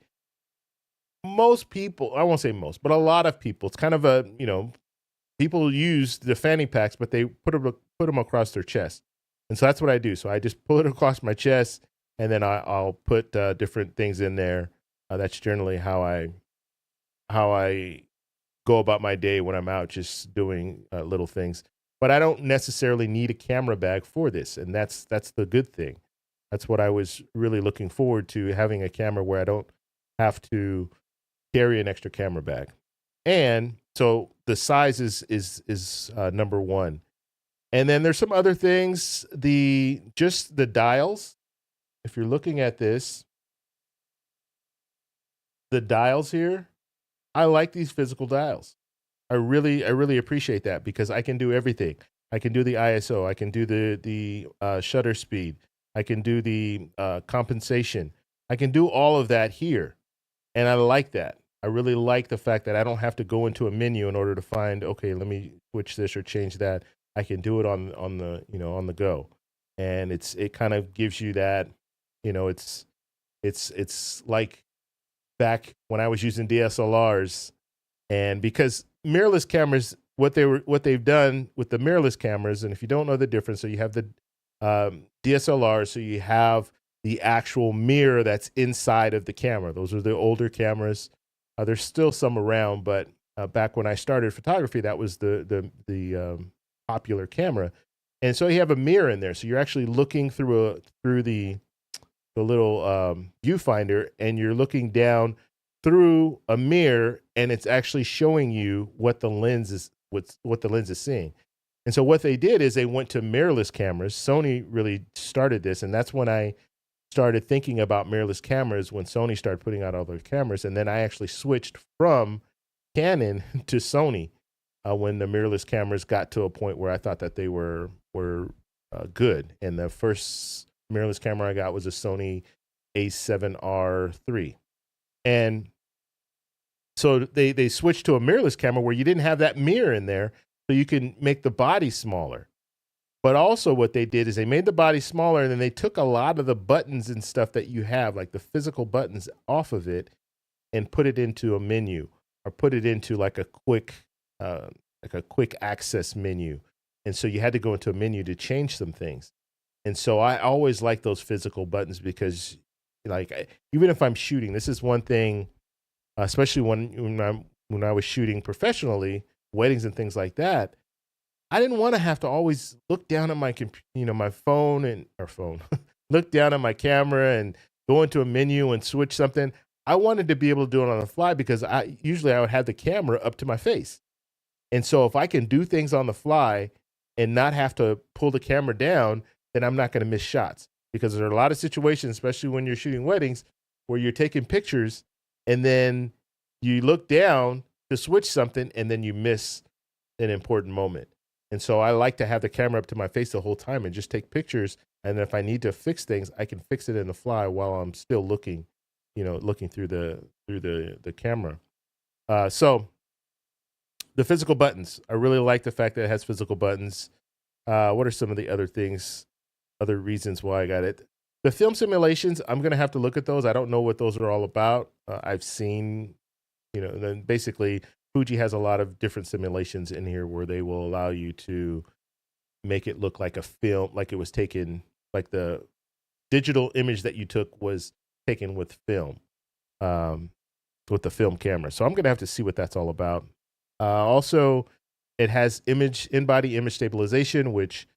Speaker 1: Most people, I won't say most, but a lot of people, it's kind of a, people use the fanny packs, but they put them across their chest. And so that's what I do. So I just pull it across my chest, and then I'll put different things in there. That's generally how I go about my day when I'm out, just doing little things. But I don't necessarily need a camera bag for this, and that's the good thing. That's what I was really looking forward to, having a camera where I don't have to carry an extra camera bag. And so the size is number one. And then there's some other things. Just the dials. If you're looking at this, the dials here, I like these physical dials. I really appreciate that, because I can do everything. I can do the ISO. I can do the shutter speed. I can do the compensation. I can do all of that here, and I like that. I really like the fact that I don't have to go into a menu in order to find, okay, let me switch this or change that. I can do it on the go, and it kind of gives you that, it's like back when I was using DSLRs, and because mirrorless cameras, what they've done with the mirrorless cameras, and if you don't know the difference, so you have the DSLR, so you have the actual mirror that's inside of the camera. Those are the older cameras. There's still some around, but back when I started photography, that was the popular camera. And so you have a mirror in there, so you're actually looking through the little viewfinder, and you're looking down through a mirror, and it's actually showing you what the lens is seeing. And so what they did is they went to mirrorless cameras. Sony really started this, and that's when I started thinking about mirrorless cameras, when Sony started putting out all their cameras. And then I actually switched from Canon to Sony when the mirrorless cameras got to a point where I thought that they were good. And the first mirrorless camera I got was a Sony A7R III. And so they switched to a mirrorless camera where you didn't have that mirror in there, so you can make the body smaller. But also what they did is they made the body smaller, and then they took a lot of the buttons and stuff that you have, like the physical buttons, off of it and put it into a menu, or put it into like a quick access menu. And so you had to go into a menu to change some things. And so I always like those physical buttons, because even if I'm shooting, this is one thing, especially when I was shooting professionally, weddings and things like that, I didn't want to have to always look down at my my phone, look down at my camera and go into a menu and switch something. I wanted to be able to do it on the fly, because I would have the camera up to my face. And so if I can do things on the fly and not have to pull the camera down, then I'm not going to miss shots. Because there are a lot of situations, especially when you're shooting weddings, where you're taking pictures and then you look down to switch something and then you miss an important moment. And so I like to have the camera up to my face the whole time and just take pictures. And if I need to fix things, I can fix it in the fly while I'm still looking through the camera. So the physical buttons, I really like the fact that it has physical buttons. What are some of the other things, other reasons why I got it? The film simulations, I'm going to have to look at those. I don't know what those are all about. I've seen, then basically Fuji has a lot of different simulations in here where they will allow you to make it look like a film, like it was taken, like the digital image that you took was taken with film, with the film camera. So I'm going to have to see what that's all about. Also, it has in-body image stabilization, which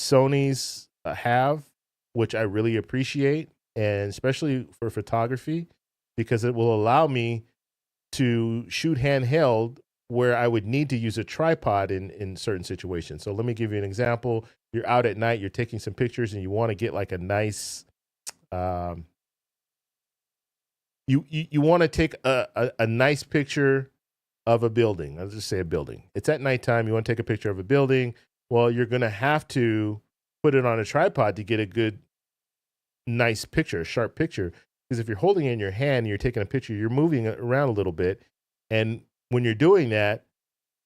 Speaker 1: Sony's have, which I really appreciate, and especially for photography, because it will allow me to shoot handheld where I would need to use a tripod in certain situations. So let me give you an example. You're out at night, you're taking some pictures, and you want to get like a nice, um, you want to take a nice picture of a building. I'll just say a building. It's at nighttime. You want to take a picture of a building. Well, you're going to have to put it on a tripod to get a good, nice picture, a sharp picture. Because if you're holding it in your hand and you're taking a picture, you're moving it around a little bit. And when you're doing that,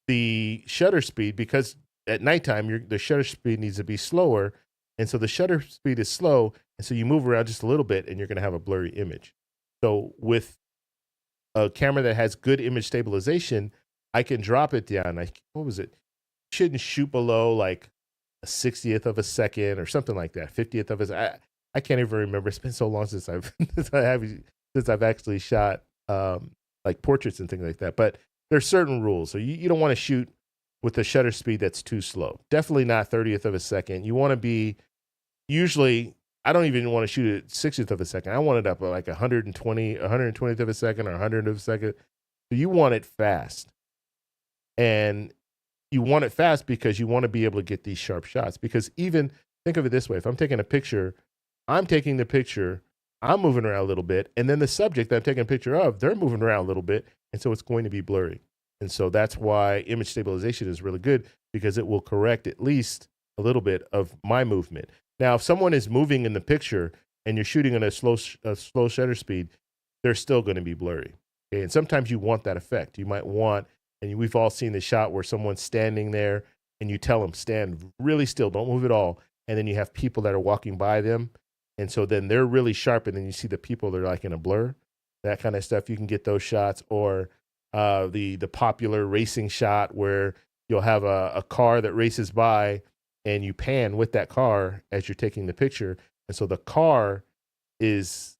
Speaker 1: the shutter speed, because at nighttime, the shutter speed needs to be slower. And so the shutter speed is slow. And so you move around just a little bit and you're going to have a blurry image. So with a camera that has good image stabilization, I can drop it down. What was it? Shouldn't shoot below like a 60th of a second or something like that. 50th of a second. I can't even remember. It's been so long since I've since I've actually shot like portraits and things like that. But there's certain rules. So you don't want to shoot with a shutter speed that's too slow. Definitely not 30th of a second. You want to be, usually, I don't even want to shoot at 60th of a second. I want it up at like 120th of a second or 100th of a second. So you want it fast. And you want it fast because you want to be able to get these sharp shots. Because even, think of it this way, if I'm taking a picture, I'm taking the picture, I'm moving around a little bit, and then the subject that I'm taking a picture of, they're moving around a little bit, and so it's going to be blurry. And so that's why image stabilization is really good, because it will correct at least a little bit of my movement. Now, if someone is moving in the picture and you're shooting on a slow shutter speed, they're still going to be blurry. Okay? And sometimes you want that effect. You might want, and we've all seen the shot where someone's standing there and you tell them, stand really still, don't move at all. And then you have people that are walking by them. And so then they're really sharp, and then you see the people that are like in a blur, that kind of stuff. You can get those shots, or the popular racing shot where you'll have a car that races by and you pan with that car as you're taking the picture. And so the car is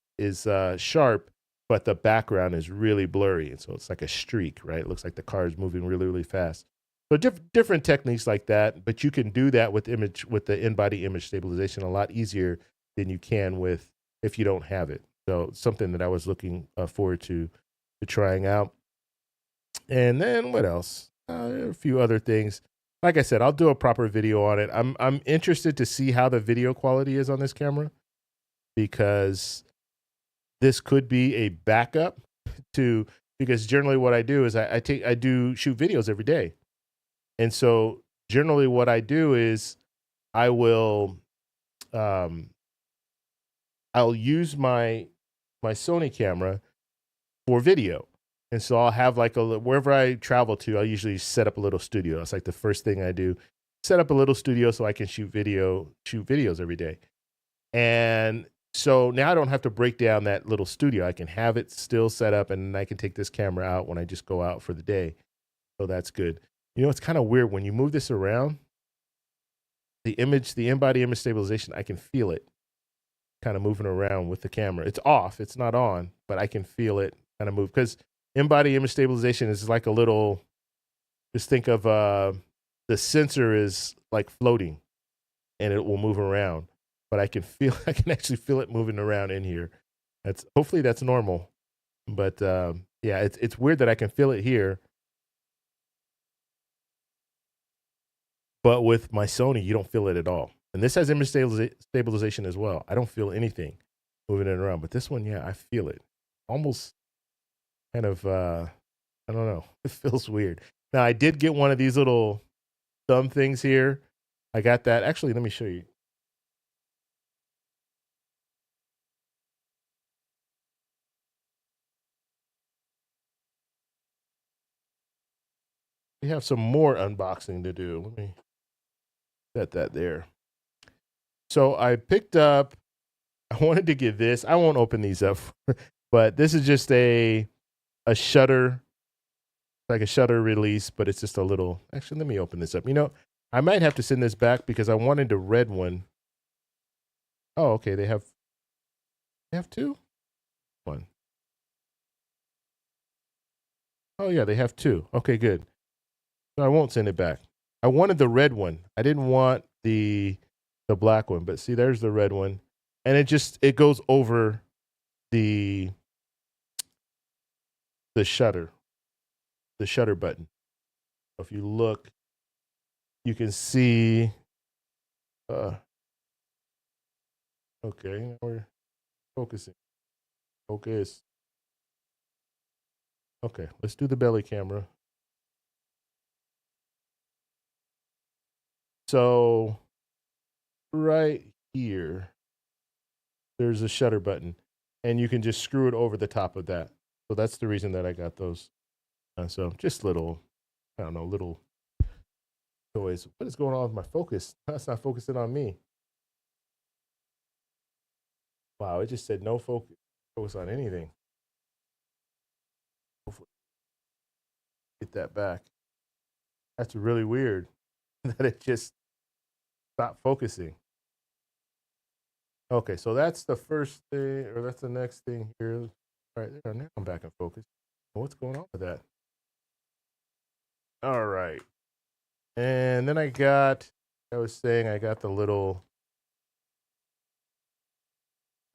Speaker 1: sharp, but the background is really blurry. And so it's like a streak, right? It looks like the car is moving really, really fast. So different techniques like that, but you can do that with the in-body image stabilization a lot easier than you can with if you don't have it. So something that I was looking forward to trying out. And then what else? A few other things. Like I said, I'll do a proper video on it. I'm interested to see how the video quality is on this camera, because this could be a backup to, because generally what I do is I do shoot videos every day. And so generally what I do is I will I'll use my Sony camera for video. And so I'll have like wherever I travel to, I'll usually set up a little studio. It's like the first thing I do, set up a little studio so I can shoot videos every day. And so now I don't have to break down that little studio. I can have it still set up, and I can take this camera out when I just go out for the day. So that's good. You know, it's kind of weird when you move this around, the in-body image stabilization, I can feel it kind of moving around with the camera. It's off, it's not on, but I can feel it kind of move, because in-body image stabilization is like a little, just think of the sensor is like floating and it will move around, but I can actually feel it moving around in here. Hopefully that's normal, but yeah, it's weird that I can feel it here. But with my Sony, you don't feel it at all. And this has image stabilization as well. I don't feel anything moving it around. But this one, yeah, I feel it. Almost kind of, I don't know. It feels weird. Now, I did get one of these little thumb things here. I got that. Actually, let me show you. We have some more unboxing to do. Let me set that there. So I picked up, I wanted to get this. I won't open these up, but this is just a shutter, like a shutter release, but it's just a little, actually, let me open this up. You know, I might have to send this back because I wanted the red one. Oh, okay, they have two? One. Oh yeah, they have two. Okay, good. So I won't send it back. I wanted the red one. I didn't want the black one, but see, there's the red one. And it goes over the shutter button. If you look, you can see, okay, now we're focusing. Focus. Okay, let's do the belly camera. So right here, there's a shutter button, and you can just screw it over the top of that. So that's the reason that I got those. So just little, I don't know, little toys. What is going on with my focus? That's not focusing on me. Wow, it just said no focus on anything. Hopefully get that back. That's really weird that it just stopped focusing. Okay, so that's the first thing, or that's the next thing here. All right, there, now I'm back in focus. What's going on with that? All right. And then I was saying I got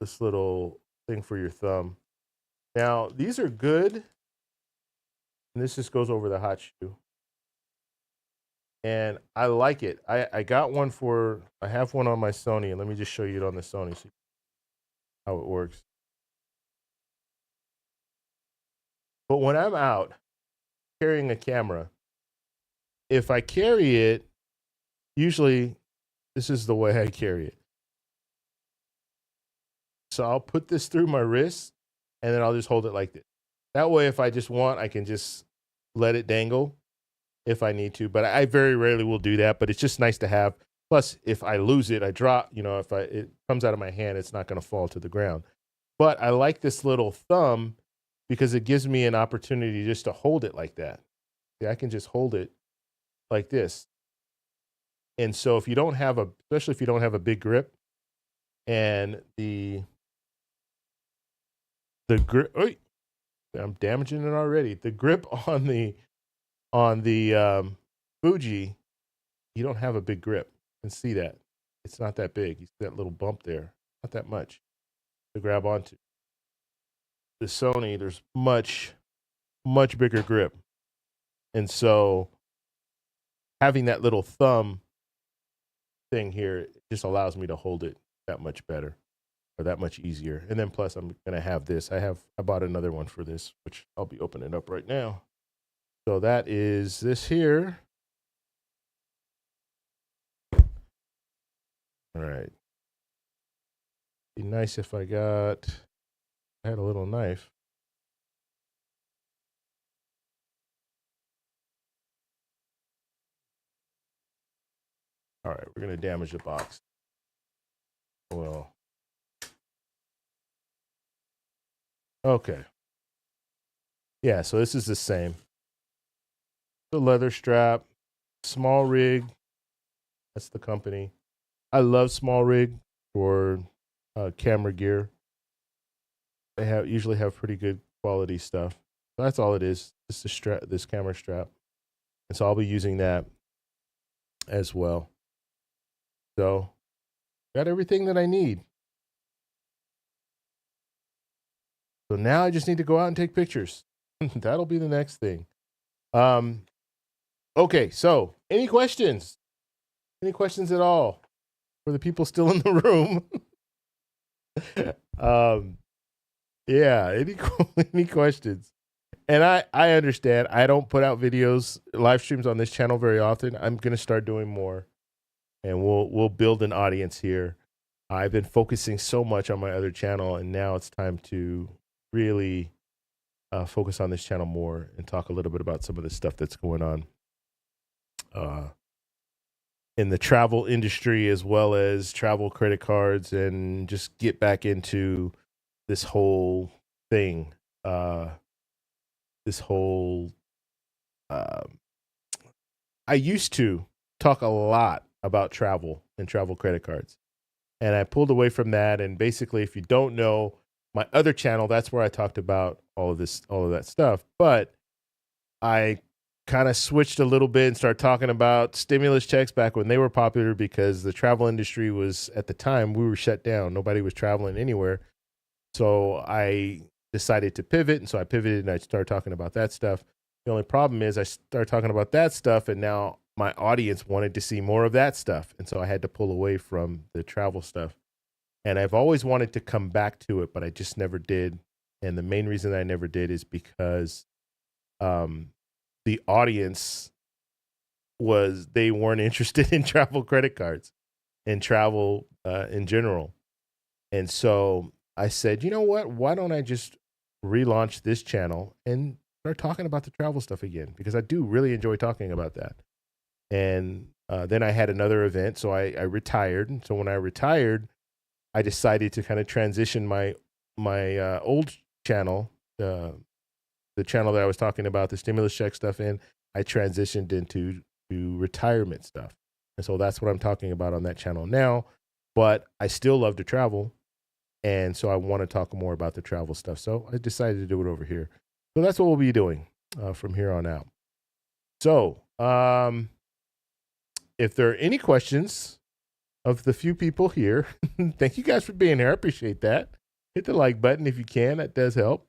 Speaker 1: this little thing for your thumb. Now, these are good. And this just goes over the hot shoe. And I like it. I got one I have one on my Sony, and let me just show you it on the Sony, so how it works. But when I'm out carrying a camera, if I carry it, usually this is the way I carry it. So I'll put this through my wrist, and then I'll just hold it like this. That way, if I just want, I can just let it dangle if I need to. But I very rarely will do that, but it's just nice to have. Plus, if I lose it, I drop, if it comes out of my hand, it's not going to fall to the ground. But I like this little thumb because it gives me an opportunity just to hold it like that. See, I can just hold it like this. And so if you don't have especially if you don't have a big grip, and the grip, I'm damaging it already. The grip on the Fuji, you don't have a big grip. You can see that. It's not that big. You see that little bump there. Not that much to grab onto. The Sony, there's much bigger grip. And so having that little thumb thing here just allows me to hold it that much better, or that much easier. And then plus I'm going to have this. I bought another one for this, which I'll be opening up right now. So that is this here. All right. Be nice if I had a little knife. All right, we're going to damage the box. Well, okay. Yeah, so this is the same. The leather strap, Small Rig. That's the company. I love Small Rig for camera gear. They usually have pretty good quality stuff. So that's all it is. Just this camera strap. And so I'll be using that as well. So got everything that I need. So now I just need to go out and take pictures. That'll be the next thing. Okay, so any questions? Any questions at all for the people still in the room? Yeah, any questions? And I understand. I don't put out live streams on this channel very often. I'm gonna start doing more, and we'll build an audience here. I've been focusing so much on my other channel, and now it's time to really focus on this channel more and talk a little bit about some of the stuff that's going on in the travel industry, as well as travel credit cards, and just get back into this whole thing. I used to talk a lot about travel and travel credit cards, and I pulled away from that. And basically, if you don't know my other channel, that's where I talked about all of that stuff. But I kind of switched a little bit and started talking about stimulus checks back when they were popular, because the travel industry was, at the time, we were shut down. Nobody was traveling anywhere. So I decided to pivot. And so I pivoted and I started talking about that stuff. The only problem is I started talking about that stuff, and now my audience wanted to see more of that stuff. And so I had to pull away from the travel stuff. And I've always wanted to come back to it, but I just never did. And the main reason I never did is because the audience they weren't interested in travel credit cards and travel in general. And so I said, you know what? Why don't I just relaunch this channel and start talking about the travel stuff again? Because I do really enjoy talking about that. And then I had another event, so I retired. And so when I retired, I decided to kind of transition my old channel, the channel that I was talking about the stimulus check stuff in. I transitioned into retirement stuff, and so that's what I'm talking about on that channel now. But I still love to travel, and so I want to talk more about the travel stuff. So I decided to do it over here. So that's what we'll be doing from here on out. So if there are any questions of the few people here, thank you guys for being here. I appreciate that. Hit the like button if you can. That does help.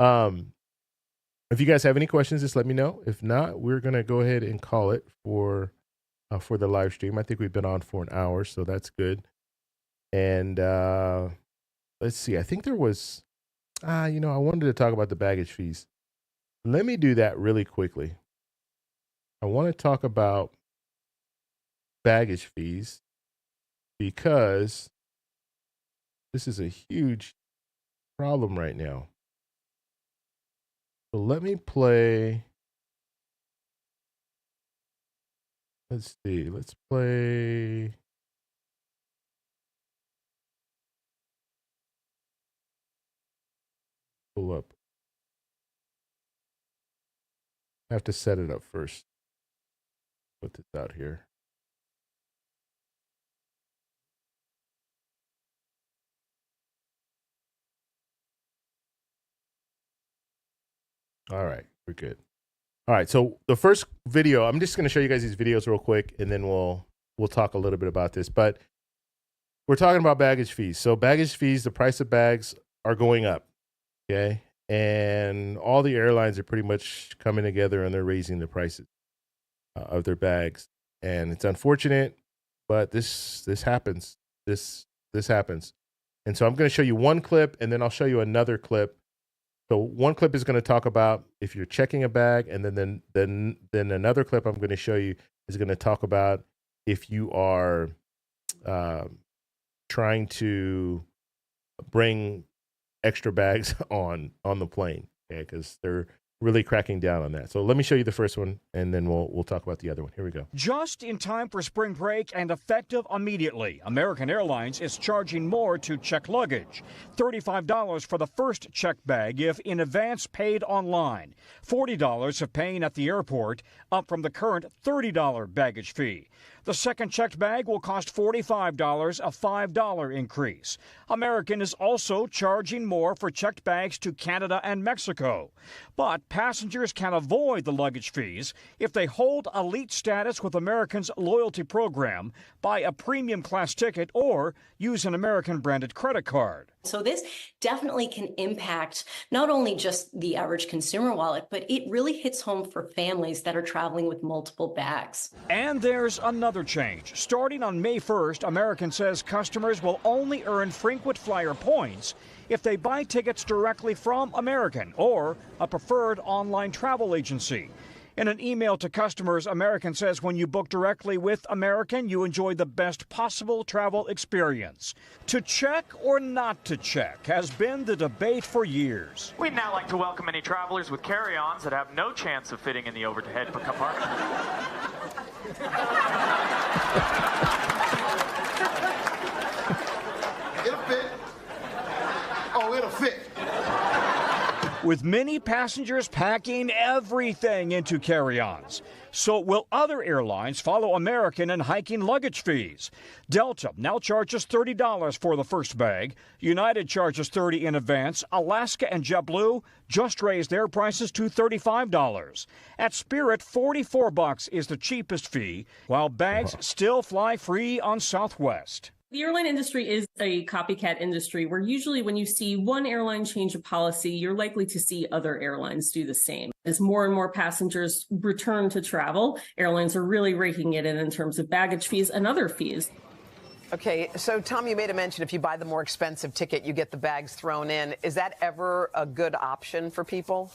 Speaker 1: If you guys have any questions, just let me know. If not, we're going to go ahead and call it for the live stream. I think we've been on for an hour, so that's good. And let's see. I think there was, I wanted to talk about the baggage fees. Let me do that really quickly. I want to talk about baggage fees because this is a huge problem right now. So let me play. Let's see. Let's play. Pull up. I have to set it up first. Put this out here. All right, we're good. All right, so the first video, I'm just going to show you guys these videos real quick, and then we'll talk a little bit about this. But we're talking about baggage fees. So baggage fees, the price of bags are going up, okay? And all the airlines are pretty much coming together, and they're raising the prices of their bags. And it's unfortunate, but this happens. This happens. And so I'm going to show you one clip, and then I'll show you another clip. So one clip is going to talk about if you're checking a bag, and then another clip I'm going to show you is going to talk about if you are trying to bring extra bags on the plane, okay? Because they're really cracking down on that. So let me show you the first one, and then we'll talk about the other one. Here we go.
Speaker 2: Just in time for spring break and effective immediately, American Airlines is charging more to check luggage. $35 for the first checked bag if in advance paid online. $40 if paying at the airport, up from the current $30 baggage fee. The second checked bag will cost $45, a $5 increase. American is also charging more for checked bags to Canada and Mexico. But passengers can avoid the luggage fees if they hold elite status with American's loyalty program, buy a premium class ticket, or use an American branded credit card.
Speaker 3: So this definitely can impact not only just the average consumer wallet, but it really hits home for families that are traveling with multiple bags.
Speaker 2: And there's another change. Starting on May 1st, American says customers will only earn frequent flyer points if they buy tickets directly from American or a preferred online travel agency. In an email to customers, American says when you book directly with American, you enjoy the best possible travel experience. To check or not to check has been the debate for years.
Speaker 4: We'd now like to welcome any travelers with carry-ons that have no chance of fitting in the overhead compartment.
Speaker 5: It'll fit. Oh, it'll fit.
Speaker 2: With many passengers packing everything into carry-ons. So will other airlines follow American in hiking luggage fees? Delta now charges $30 for the first bag. United charges $30 in advance. Alaska and JetBlue just raised their prices to $35. At Spirit, $44 is the cheapest fee, while bags still fly free on Southwest.
Speaker 6: The airline industry is a copycat industry where usually when you see one airline change a policy, you're likely to see other airlines do the same. As more and more passengers return to travel, airlines are really raking it in terms of baggage fees and other fees.
Speaker 7: Okay, so Tom, you made a mention if you buy the more expensive ticket, you get the bags thrown in. Is that ever a good option for people?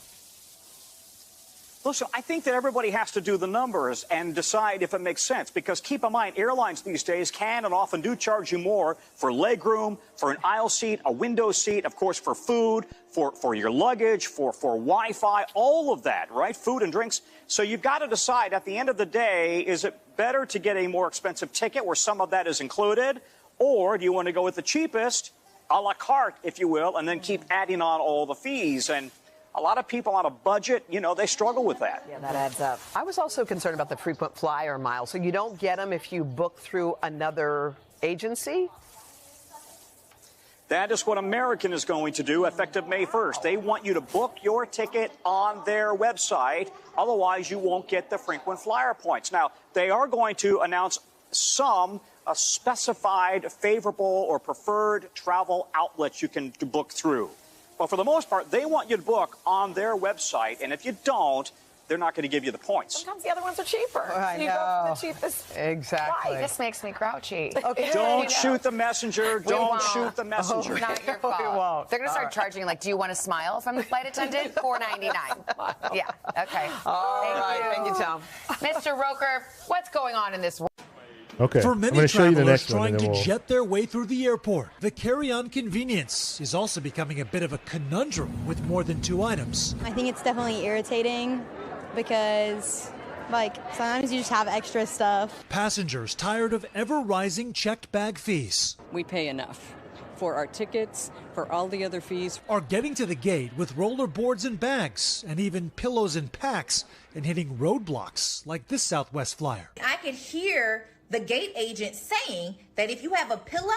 Speaker 2: Listen, I think that everybody has to do the numbers and decide if it makes sense, because keep in mind, airlines these days can and often do charge you more for legroom, for an aisle seat, a window seat, of course, for food, for your luggage, for Wi-Fi, all of that, right? Food and drinks. So you've got to decide at the end of the day, is it better to get a more expensive ticket where some of that is included, or do you want to go with the cheapest, a la carte, if you will, and then keep adding on all the fees? And a lot of people on a budget, you know, they struggle with that.
Speaker 7: Yeah, that adds up. I was also concerned about the frequent flyer miles. So you don't get them if you book through another agency?
Speaker 2: That is what American is going to do effective May 1st. They want you to book your ticket on their website. Otherwise, you won't get the frequent flyer points. Now, they are going to announce some specified favorable or preferred travel outlets you can book through. But for the most part, they want you to book on their website, and if you don't, they're not going to give you the points.
Speaker 7: Sometimes the other ones are cheaper.
Speaker 8: I
Speaker 7: so you
Speaker 8: know.
Speaker 7: go for the cheapest.
Speaker 8: Exactly.
Speaker 7: Flight.
Speaker 8: This makes me grouchy.
Speaker 7: Okay.
Speaker 2: Don't shoot the messenger. Don't shoot the messenger.
Speaker 8: Oh, not your fault. They're going to start charging, like, do you want a smile from the flight attendant? $4.99. Yeah, okay.
Speaker 7: Thank you, Tom.
Speaker 8: Mr. Roker, what's going on in this world?
Speaker 1: Okay,
Speaker 9: For
Speaker 1: I'm
Speaker 9: many
Speaker 1: going to show you the
Speaker 9: travelers
Speaker 1: next one.
Speaker 9: trying
Speaker 1: And then
Speaker 9: to
Speaker 1: we'll...
Speaker 9: jet their way through the airport, the carry-on convenience is also becoming a bit of a conundrum with more than 2 items.
Speaker 10: I think it's definitely irritating because, like, sometimes you just have extra stuff.
Speaker 9: Passengers tired of ever-rising checked bag fees
Speaker 11: We pay enough for our tickets, for all the other fees.
Speaker 9: are getting to the gate with roller boards and bags, and even pillows and packs, and hitting roadblocks like this Southwest flyer.
Speaker 12: I could hear the gate agent saying that if you have a pillow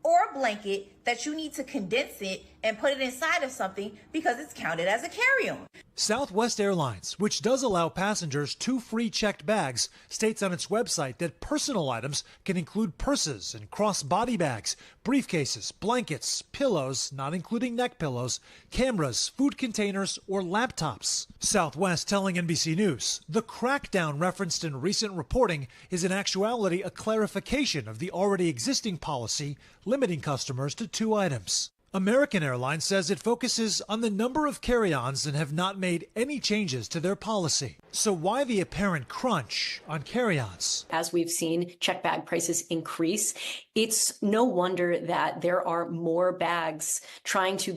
Speaker 12: or a blanket, that you need to condense it and put it inside of something because it's counted as a carry-on.
Speaker 9: Southwest Airlines, which does allow passengers 2 free checked bags, states on its website that personal items can include purses and cross-body bags, briefcases, blankets, pillows, not including neck pillows, cameras, food containers, or laptops. Southwest telling NBC News, the crackdown referenced in recent reporting is in actuality a clarification of the already existing policy limiting customers to 2 items. American Airlines says it focuses on the number of carry-ons and have not made any changes to their policy. So why the apparent crunch on carry-ons?
Speaker 3: As we've seen check bag prices increase, it's no wonder that there are more bags trying to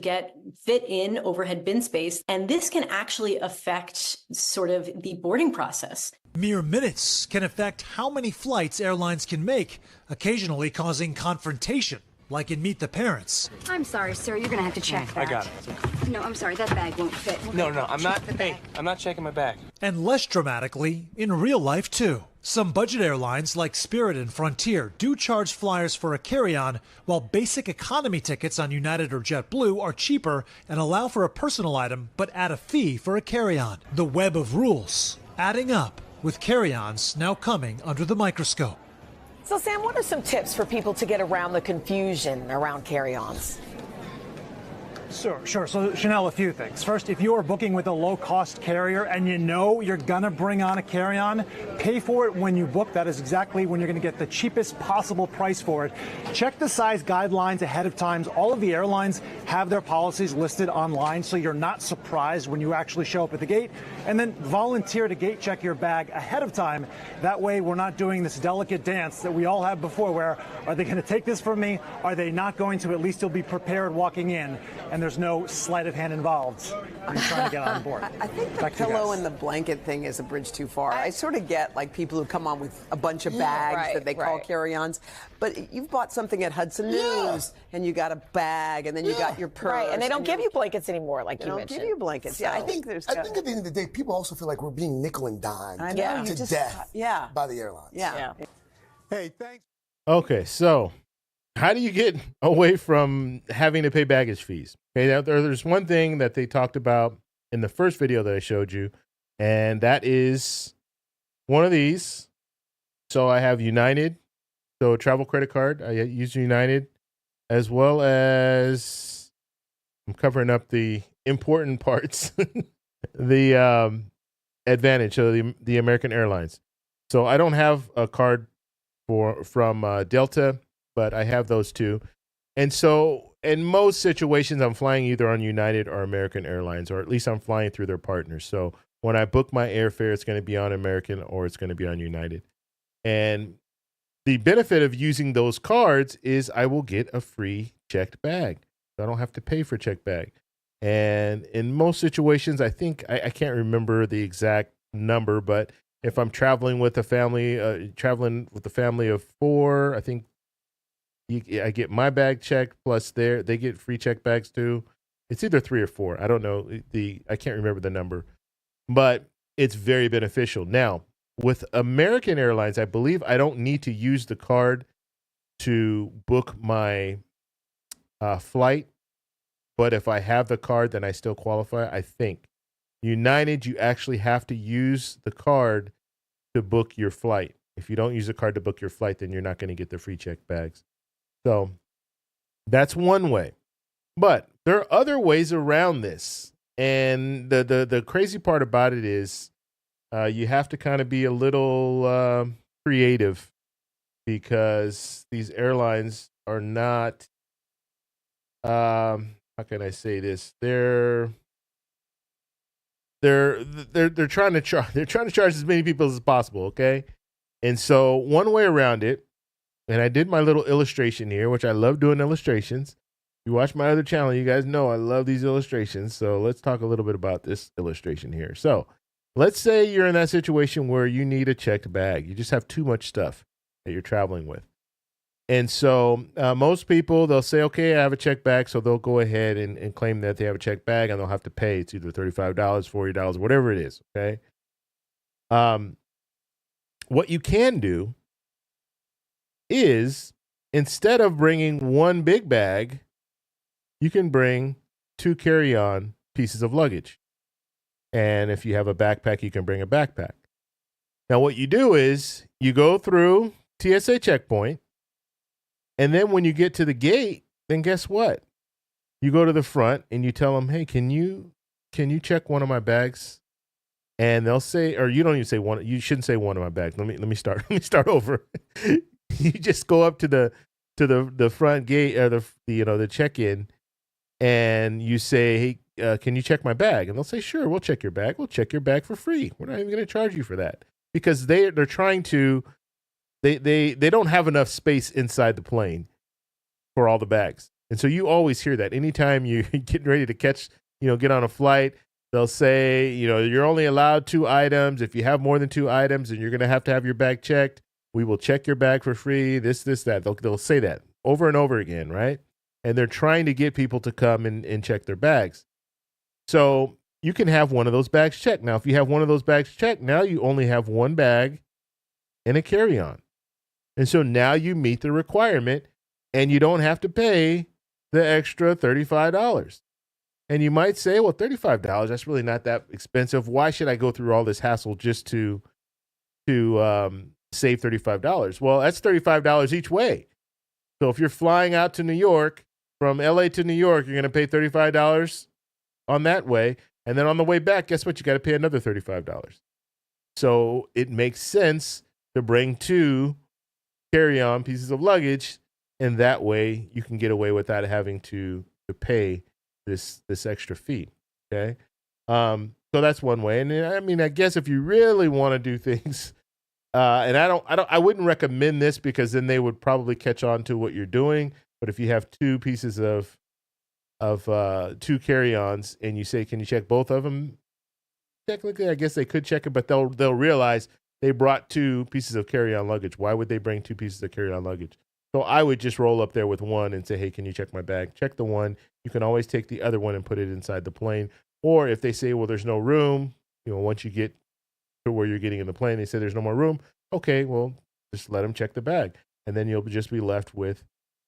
Speaker 3: fit in overhead bin space. And this can actually affect sort of the boarding process.
Speaker 9: Mere minutes can affect how many flights airlines can make, occasionally causing confrontation, like in Meet the Parents.
Speaker 13: I'm sorry, sir. You're going to have to check that.
Speaker 14: I got it.
Speaker 13: No, I'm sorry. That bag won't fit.
Speaker 14: No, I'm not. Hey, I'm not checking my bag.
Speaker 9: And less dramatically, in real life too. Some budget airlines like Spirit and Frontier do charge flyers for a carry-on, while basic economy tickets on United or JetBlue are cheaper and allow for a personal item but add a fee for a carry-on. The web of rules adding up, with carry-ons now coming under the microscope.
Speaker 7: So, Sam, what are some tips for people to get around the confusion around carry-ons?
Speaker 15: Sure. So, Chanel, a few things. First, if you are booking with a low-cost carrier and you know you're going to bring on a carry-on, pay for it when you book. That is exactly when you're going to get the cheapest possible price for it. Check the size guidelines ahead of time. All of the airlines have their policies listed online, so you're not surprised when you actually show up at the gate. And then volunteer to gate check your bag ahead of time. That way, we're not doing this delicate dance that we all had before where, are they going to take this from me? Are they not going to? At least you'll be prepared walking in. And there's no sleight of hand involved. I'm trying to get on board.
Speaker 7: I think the pillow and the blanket thing is a bridge too far. I sort of get like people who come on with a bunch of bags that they call carry-ons. But you've bought something at Hudson News and you got a bag and then you got your purse. Right,
Speaker 16: and they don't give you blankets anymore, like you mentioned.
Speaker 7: They don't give you blankets. Yeah, I think
Speaker 5: I think at the end of the day, people also feel like we're being nickel and dimed to death by the airlines.
Speaker 7: Yeah.
Speaker 5: Hey, thanks.
Speaker 1: Okay, so how do you get away from having to pay baggage fees? Okay, now there's one thing that they talked about in the first video that I showed you, and that is one of these. So I have United, So travel credit card. I use United, as well as I'm covering up the important parts. The Advantage, so the American Airlines. So I don't have a card from Delta, but I have those two. And so in most situations, I'm flying either on United or American Airlines, or at least I'm flying through their partners. So when I book my airfare, it's going to be on American or it's going to be on United. And the benefit of using those cards is I will get a free checked bag. So I don't have to pay for a checked bag. And in most situations, I think, I can't remember the exact number, but if I'm traveling with a family, of 4, I think I get my bag checked, plus they get free checked bags too. It's either 3 or 4. I don't know. I can't remember the number, but it's very beneficial. Now, with American Airlines, I believe I don't need to use the card to book my flight. But if I have the card, then I still qualify, I think. United, you actually have to use the card to book your flight. If you don't use the card to book your flight, then you're not going to get the free checked bags. So that's one way. But there are other ways around this. And the crazy part about it is you have to kind of be a little creative, because these airlines are not, how can I say this? They're trying to charge as many people as possible, okay? And so one way around it, and I did my little illustration here, which I love doing illustrations. If you watch my other channel, you guys know I love these illustrations. So let's talk a little bit about this illustration here. So let's say you're in that situation where you need a checked bag. You just have too much stuff that you're traveling with. And so most people, they'll say, okay, I have a checked bag. So they'll go ahead and claim that they have a checked bag, and they'll have to pay. It's either $35, $40, whatever it is, okay? What you can do is, instead of bringing one big bag, you can bring 2 carry-on pieces of luggage. And if you have a backpack, you can bring a backpack. Now, what you do is you go through TSA checkpoint, and then when you get to the gate, then guess what? You go to the front and you tell them, hey, can you check one of my bags? And they'll say, or you don't even say one. You shouldn't say one of my bags. Let me start. Let me start over. You just go up to the front gate, or the check-in, and you say, hey, can you check my bag? And they'll say, sure, we'll check your bag. We'll check your bag for free. We're not even going to charge you for that, because they're trying to. They don't have enough space inside the plane for all the bags. And so you always hear that anytime you're getting ready to get on a flight, they'll say, you're only allowed 2 items. If you have more than 2 items, and you're going to have your bag checked, we will check your bag for free, this, that. They'll say that over and over again, right? And they're trying to get people to come and check their bags. So you can have one of those bags checked. Now, if you have one of those bags checked, now you only have one bag and a carry-on. And so now you meet the requirement, and you don't have to pay the extra $35. And you might say, well, $35, that's really not that expensive. Why should I go through all this hassle just to save $35? Well, that's $35 each way. So if you're flying out to New York, from LA to New York, you're going to pay $35 on that way. And then on the way back, guess what? You got to pay another $35. So it makes sense to bring 2 carry-on pieces of luggage, and that way you can get away without having to pay this extra fee. Okay, so that's one way. And I mean, I guess if you really want to do things, and I wouldn't recommend this, because then they would probably catch on to what you're doing. But if you have 2 pieces of 2 carry-ons, and you say, can you check both of them? Technically, I guess they could check it, but they'll realize they brought 2 pieces of carry-on luggage. Why would they bring 2 pieces of carry-on luggage? So I would just roll up there with one and say, hey, can you check my bag? Check the one. You can always take the other one and put it inside the plane. Or if they say, well, there's no room, once you get to where you're getting in the plane, they say there's no more room. Okay, well, just let them check the bag. And then you'll just be left with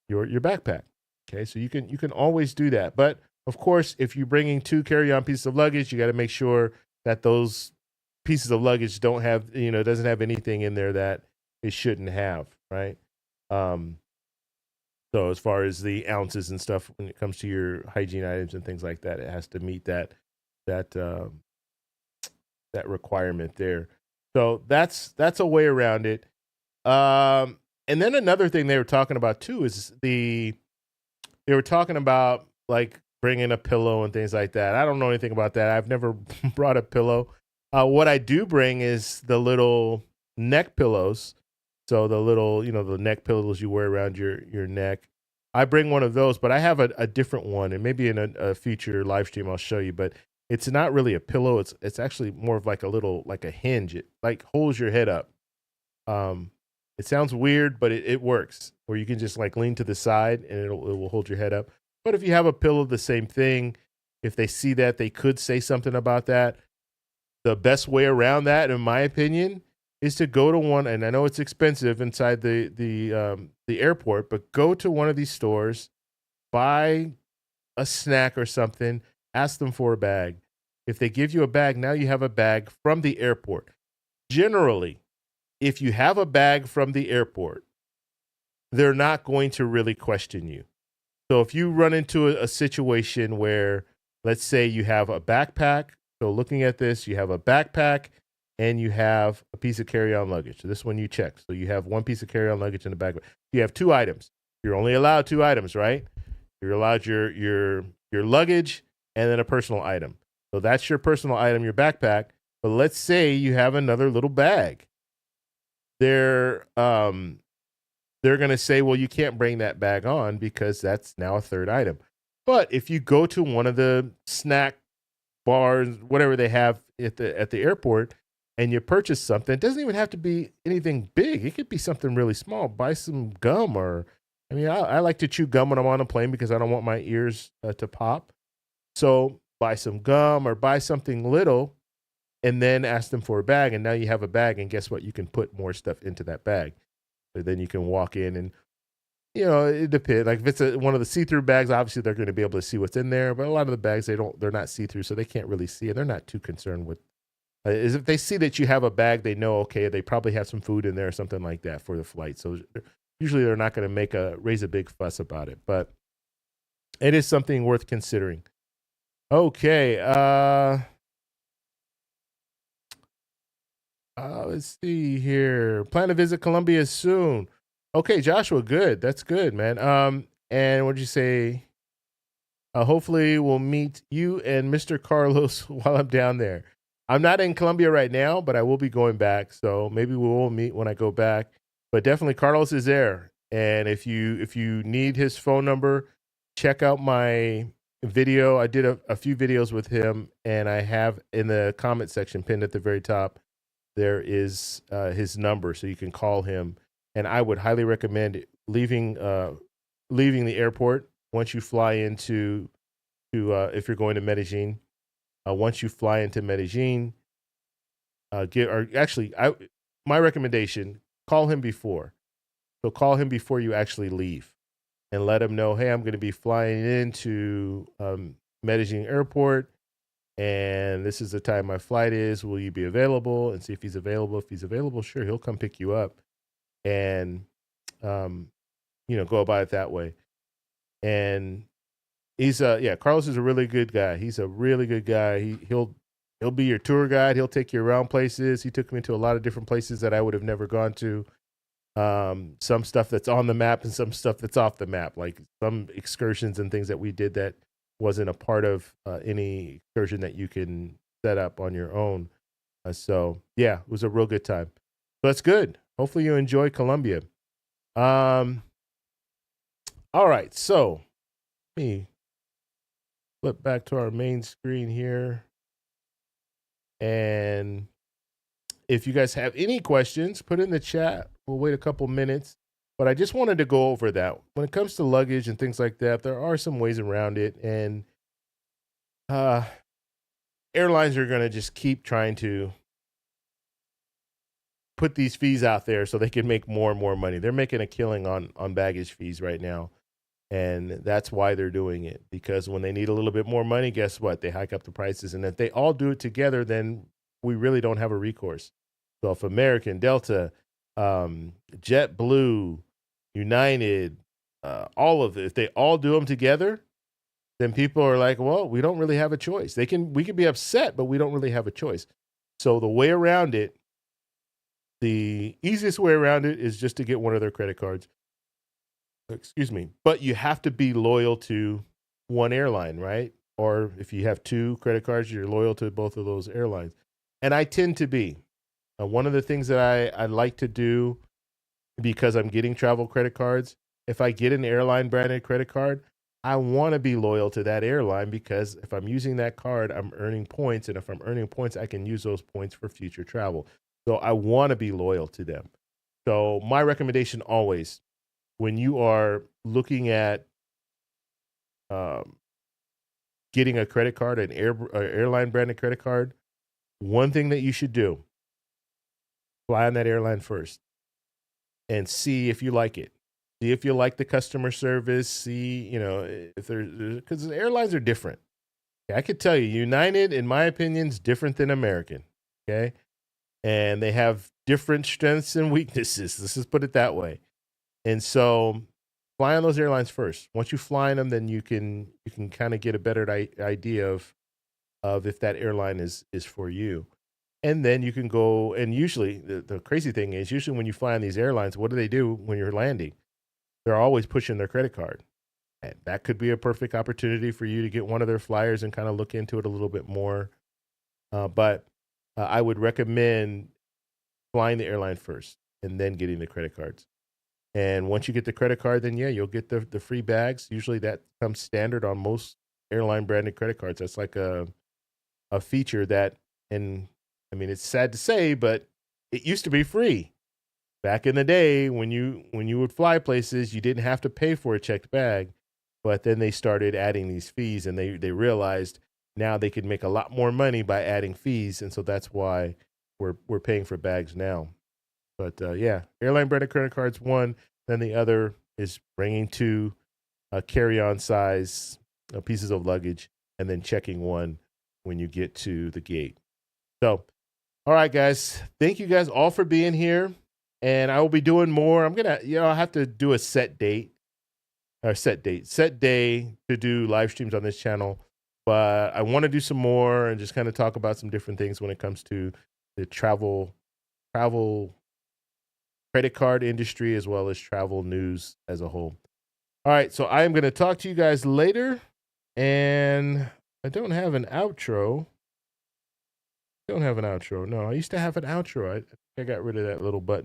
Speaker 1: your backpack. Okay, so you can always do that. But of course, if you're bringing 2 carry-on pieces of luggage, you got to make sure that those pieces of luggage doesn't have anything in there that it shouldn't have, right? So as far as the ounces and stuff, when it comes to your hygiene items and things like that, it has to meet that requirement there. So that's a way around it. And then another thing they were talking about too is they were talking about like bringing a pillow and things like that. I don't know anything about that. I've never brought a pillow. What I do bring is the little neck pillows. So the little, the neck pillows you wear around your neck. I bring one of those, but I have a different one, and maybe in a future live stream I'll show you. But it's not really a pillow. It's actually more of like a hinge. It like holds your head up. It sounds weird, but it works. Where you can just like lean to the side and it will hold your head up. But if you have a pillow, the same thing. If they see that, they could say something about that. The best way around that, in my opinion, is to go to one, and I know it's expensive inside the airport, but go to one of these stores, buy a snack or something, ask them for a bag. If they give you a bag, now you have a bag from the airport. Generally, if you have a bag from the airport, they're not going to really question you. So if you run into a situation where, let's say you have a backpack, so looking at this, you have a backpack and you have a piece of carry-on luggage. So this one you check. So you have one piece of carry-on luggage in the backpack. You have 2 items. You're only allowed 2 items, right? You're allowed your luggage and then a personal item. So that's your personal item, your backpack. But let's say you have another little bag. They're going to say, well, you can't bring that bag on because that's now a 3rd item. But if you go to one of the snack bars, whatever they have at the airport, and you purchase something, it doesn't even have to be anything big. It could be something really small. Buy some gum, or I like to chew gum when I'm on a plane because I don't want my ears to pop. So buy some gum or buy something little, and then ask them for a bag. And now you have a bag, and guess what? You can put more stuff into that bag. So then you can walk in and, it depends. Like if it's one of the see-through bags, obviously they're going to be able to see what's in there. But a lot of the bags, they're not see-through, so they can't really see it. They're not too concerned with. Is if they see that you have a bag, they know, okay, they probably have some food in there or something like that for the flight. So usually they're not going to raise a big fuss about it. But it is something worth considering. Okay. Let's see here. Plan to visit Colombia soon. Okay, Joshua, good. That's good, man. And what'd you say? Hopefully we'll meet you and Mr. Carlos while I'm down there. I'm not in Colombia right now, but I will be going back. So maybe we will meet when I go back. But definitely Carlos is there. And if you need his phone number, check out my video. I did a few videos with him, and I have in the comment section pinned at the very top, there is his number, so you can call him. And I would highly recommend leaving the airport once you fly into if you're going to Medellin. Once you fly into Medellin, my recommendation, call him before. So call him before you actually leave, and let him know, hey, I'm going to be flying into Medellin Airport, and this is the time my flight is. Will you be available? And see if he's available. If he's available, sure, he'll come pick you up, and go about it that way. And Carlos is a really good guy. He's a really good guy. He'll be your tour guide. He'll take you around places. He took me to a lot of different places that I would have never gone to. Some stuff that's on the map and some stuff that's off the map, like some excursions and things that we did that wasn't a part of any excursion that you can set up on your own. So it was a real good time. So that's good. Hopefully you enjoy Colombia. All right. So let me flip back to our main screen here. And if you guys have any questions, put in the chat. We'll wait a couple minutes. But I just wanted to go over that. When it comes to luggage and things like that, there are some ways around it. And airlines are going to just keep trying to put these fees out there so they can make more and more money. They're making a killing on baggage fees right now. And that's why they're doing it. Because when they need a little bit more money, guess what? They hike up the prices. And if they all do it together, then we really don't have a recourse. So if American, Delta, JetBlue, United, all of it, if they all do them together, then people are like, well, we don't really have a choice. We can be upset, but we don't really have a choice. So the way around it, the easiest way around it is just to get one of their credit cards. Excuse me. But you have to be loyal to one airline, right? Or if you have two credit cards, you're loyal to both of those airlines. And I tend to be. One of the things that I like to do, because I'm getting travel credit cards, if I get an airline branded credit card, I want to be loyal to that airline, because if I'm using that card, I'm earning points. And if I'm earning points, I can use those points for future travel. So I want to be loyal to them. So my recommendation always, when you are looking at getting a credit card, an airline branded credit card, one thing that you should do, fly on that airline first and see if you like it. See if you like the customer service. See, if because the airlines are different. Okay, I could tell you, United, in my opinion, is different than American. Okay. And they have different strengths and weaknesses. Let's just put it that way. And so fly on those airlines first. Once you fly on them, then you can kind of get a better idea of if that airline is for you. And then you can go, and usually the crazy thing is, usually when you fly on these airlines, what do they do when you're landing? They're always pushing their credit card. And that could be a perfect opportunity for you to get one of their flyers and kind of look into it a little bit more. But I would recommend flying the airline first and then getting the credit cards. And once you get the credit card, then you'll get the free bags. Usually that comes standard on most airline branded credit cards. That's like a feature that, and I mean, it's sad to say, but it used to be free. Back in the day, when you would fly places, you didn't have to pay for a checked bag, but then they started adding these fees, and they realized now they could make a lot more money by adding fees, and so that's why we're paying for bags now. But airline branded credit cards one, then the other is bringing two carry-on size pieces of luggage, and then checking one when you get to the gate. So, all right, guys, thank you guys all for being here. And I will be doing more. I'm going to, I'll have to do a set day to do live streams on this channel. But I want to do some more and just kind of talk about some different things when it comes to the travel credit card industry, as well as travel news as a whole. All right. So I am going to talk to you guys later. And I don't have an outro. No, I used to have an outro. I got rid of that little button.